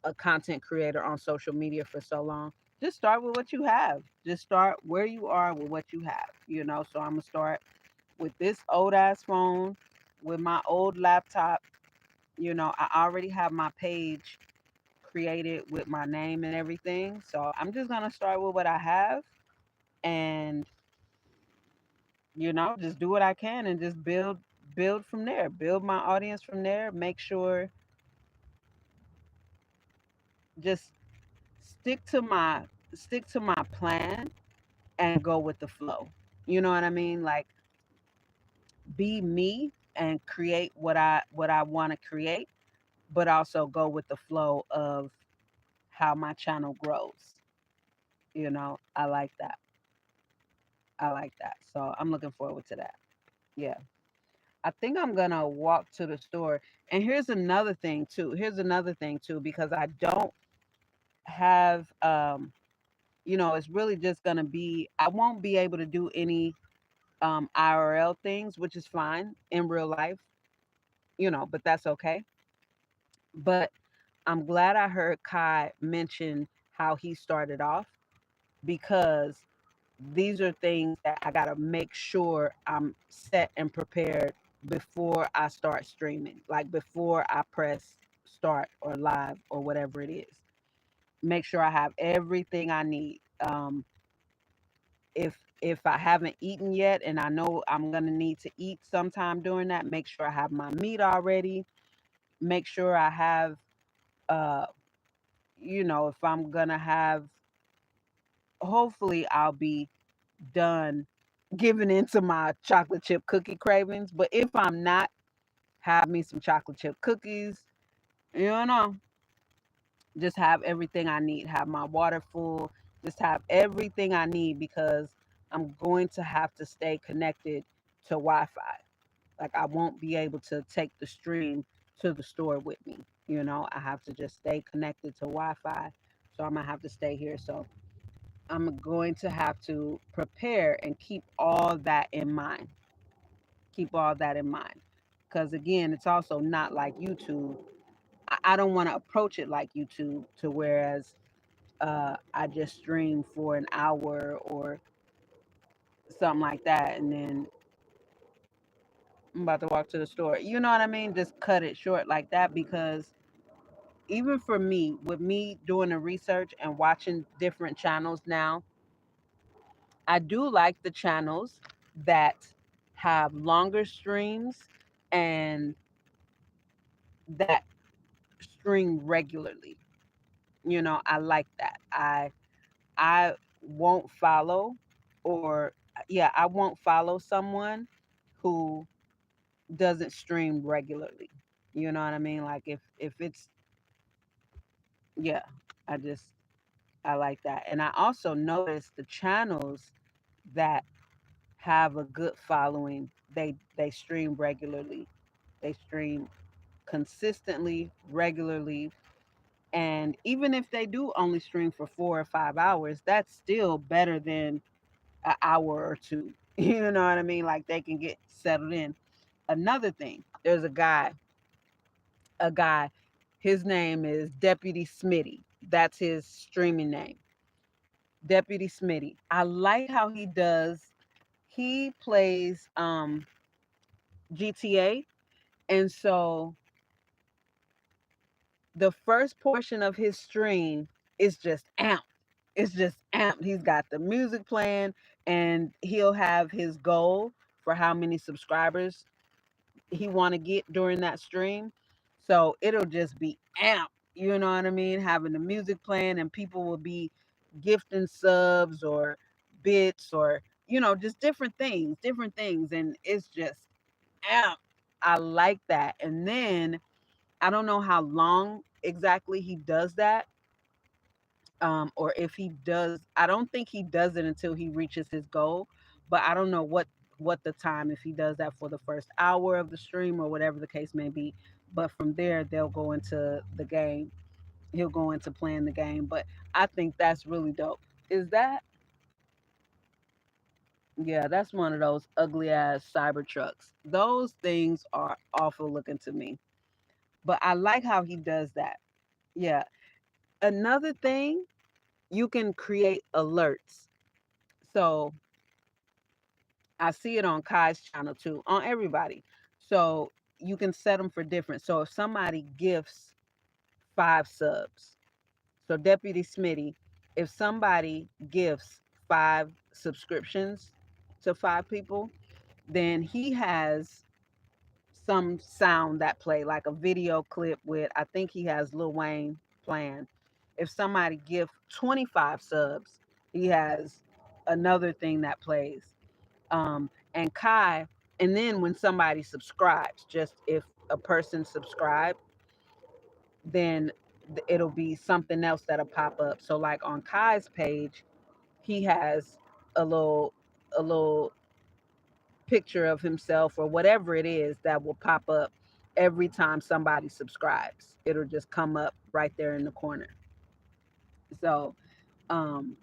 a content creator on social media for so long, just start with what you have. Just start where you are with what you have. So I'm gonna start with this old ass phone, with my old laptop. I already have my page create it with my name and everything. So I'm just gonna start with what I have, and just do what I can and just build from there. Build my audience from there. Make sure just stick to my stick to my plan and go with the flow. You know what I mean? Like, be me and create what I want to create, but also go with the flow of how my channel grows. I like that. I like that. So I'm looking forward to that. Yeah. I think I'm gonna walk to the store. And Here's another thing too, because I don't have it's really just gonna be I won't be able to do any IRL things, which is fine in real life, but that's okay. But I'm glad I heard Kai mention how he started off, because these are things that I got to make sure I'm set and prepared before I start streaming, like before I press start or live or whatever it is. Make sure I have everything I need. If I haven't eaten yet and I know I'm going to need to eat sometime during that, make sure I have my meat already. Make sure I have uh if I'm going to have, hopefully I'll be done giving into my chocolate chip cookie cravings. But if I'm not, have me some chocolate chip cookies, you know, just have everything I need. Have my water full, just have everything I need, because I'm going to have to stay connected to Wi Fi. Like, I won't be able to take the stream to the store with me. I have to just stay connected to Wi Fi. So I'm going to have to stay here. So I'm going to have to prepare and keep all that in mind. Keep all that in mind. Because again, it's also not like YouTube. I don't want to approach it like YouTube, to whereas I just stream for an hour or something like that, and then I'm about to walk to the store. You know what I mean? Just cut it short like that, because even for me, with me doing the research and watching different channels now, I do like the channels that have longer streams and that stream regularly. I like that. I won't follow, or yeah, I won't follow someone who doesn't stream regularly. You know what I mean? Like, if it's, yeah, I just I like that. And I also notice the channels that have a good following, they stream regularly. They stream consistently, regularly. And even if they do only stream for 4 or 5 hours, that's still better than an hour or two. You know what I mean? Like, they can get settled in. Another thing, there's a guy, his name is Deputy Smitty. That's his streaming name. Deputy Smitty. I like how he plays GTA. And so the first portion of his stream is just amped. It's just amped. He's got the music playing, and he'll have his goal for how many subscribers he want to get during that stream. So it'll just be amped. You know what I mean? Having the music playing, and people will be gifting subs or bits, or just different things, and it's just amped. I like that. And then I don't know how long exactly he does that, or if he does. I don't think he does it until he reaches his goal, but I don't know what the time, if he does that for the first hour of the stream or whatever the case may be. But from there, they'll go into the game. He'll go into playing the game. But I think that's really dope. Is that? Yeah, that's one of those ugly ass cyber trucks. Those things are awful looking to me. But I like how he does that. Yeah. Another thing, you can create alerts. So I see it on Kai's channel too, on everybody. So you can set them for different. So if somebody gifts 5 subs, So Deputy Smitty, if somebody gifts 5 subscriptions to 5 people, then he has some sound that play like a video clip with, I think he has Lil Wayne playing. If somebody gives 25 subs, he has another thing that plays. And Kai, and then when somebody subscribes, just if a person subscribed, then it'll be something else that'll pop up. So like on Kai's page, he has a little picture of himself or whatever it is that will pop up every time somebody subscribes. It'll just come up right there in the corner. So um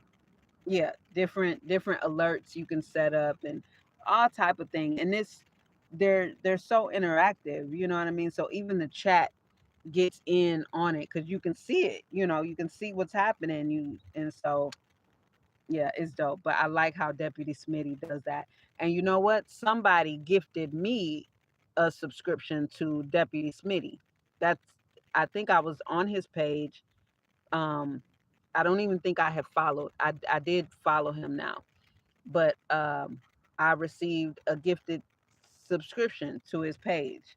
yeah, different alerts you can set up and all type of thing. And this they're so interactive, you know what I mean? So even the chat gets in on it because you can see it, you can see what's happening. And so yeah, it's dope. But I like how Deputy Smitty does that. And you know what? Somebody gifted me a subscription to Deputy Smitty. That's I think I was on his page. Um, I don't even think I have followed. I did follow him now, but I received a gifted subscription to his page.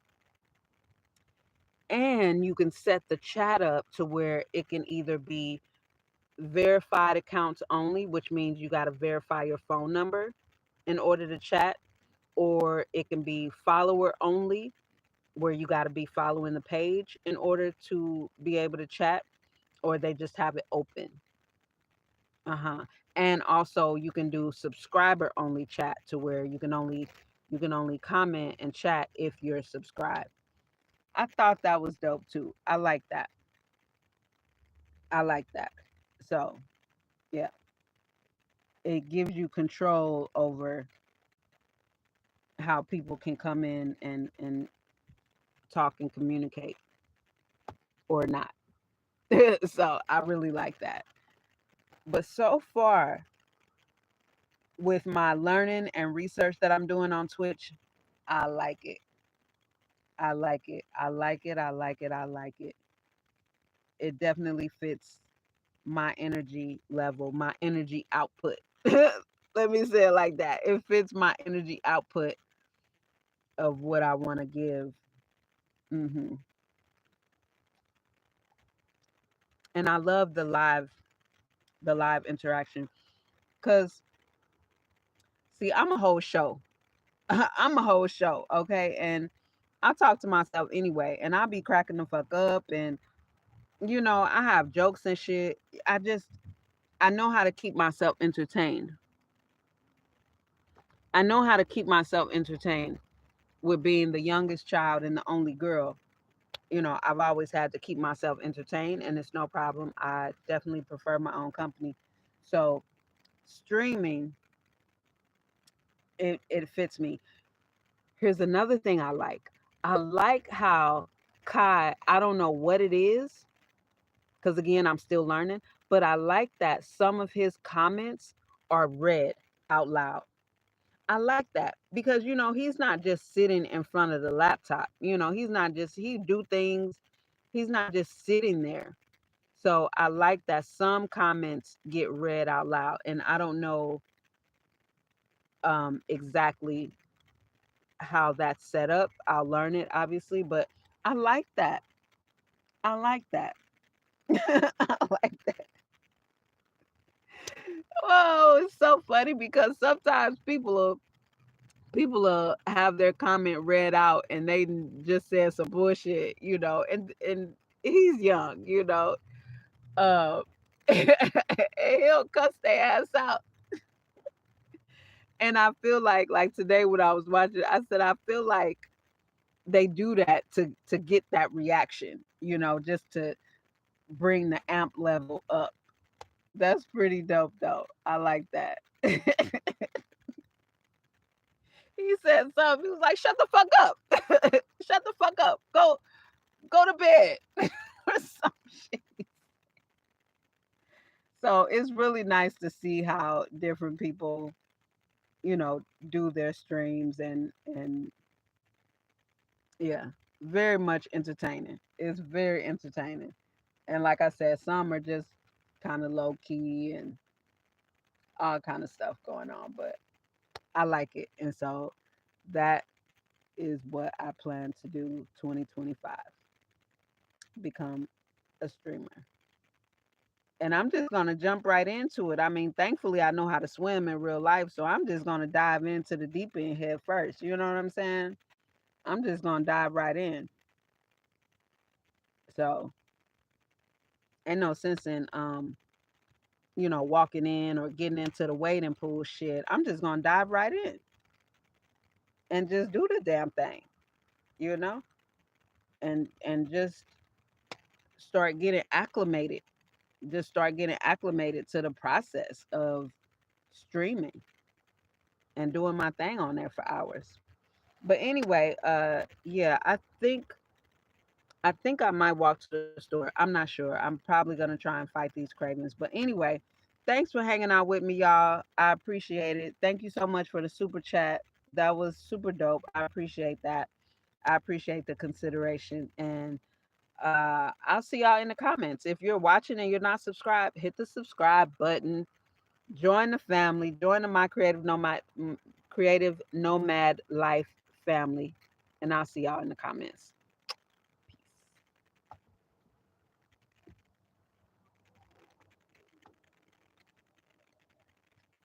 And you can set the chat up to where it can either be verified accounts only, which means you got to verify your phone number in order to chat, or it can be follower only, where you got to be following the page in order to be able to chat, or they just have it open. Uh-huh. And also you can do subscriber only chat to where you can only comment and chat if you're subscribed. I thought that was dope too. I like that. I like that. So, yeah, it gives you control over how people can come in and talk and communicate or not. So I really like that. But so far, with my learning and research that I'm doing on Twitch, I like it. I like it. I like it. I like it. I like it. It definitely fits my energy level, my energy output. Let me say it like that. It fits my energy output of what I want to give. hmm And I love the live interaction because see, I'm a whole show. I'm a whole show, okay? And I talk to myself anyway, and I be cracking the fuck up, and I have jokes and shit. I know how to keep myself entertained. I know how to keep myself entertained with being the youngest child and the only girl. I've always had to keep myself entertained, and it's no problem. I definitely prefer my own company. So streaming, it fits me. Here's another thing I like. I like how Kai, I don't know what it is, because again, I'm still learning, but I like that some of his comments are read out loud. I like that because he's not just sitting in front of the laptop. He's not just he do things. He's not just sitting there. So I like that some comments get read out loud, and I don't know exactly how that's set up. I'll learn it obviously, but I like that. I like that. I like that. Oh, it's so funny because sometimes people will have their comment read out and they just said some bullshit, and he's young, uh, and he'll cuss their ass out. And I feel like today when I was watching, I said I feel like they do that to get that reaction, just to bring the amp level up. That's pretty dope though. I like that. He said something. He was like, "Shut the fuck up! Shut the fuck up! Go to bed or some shit." So it's really nice to see how different people, do their streams and yeah, very much entertaining. It's very entertaining. And like I said, some are just kind of low key and all kind of stuff going on, but I like it. And so that is what I plan to do 2025, become a streamer. And I'm just going to jump right into it. I mean, thankfully, I know how to swim in real life. So I'm just going to dive into the deep end head first. You know what I'm saying? I'm just going to dive right in. So ain't no sense in, walking in or getting into the wading pool shit. I'm just going to dive right in and just do the damn thing, you know? And just start getting acclimated. Just start getting acclimated to the process of streaming and doing my thing on there for hours. But anyway, yeah, I think I might walk to the store. I'm not sure. I'm probably gonna try and fight these cravings. But anyway, thanks for hanging out with me, y'all. I appreciate it. Thank you so much for the super chat. That was super dope. I appreciate that. I appreciate the consideration. And I'll see y'all in the comments. If you're watching and you're not subscribed, hit the subscribe button. Join the family. Join the Creative Nomad Life family. And I'll see y'all in the comments.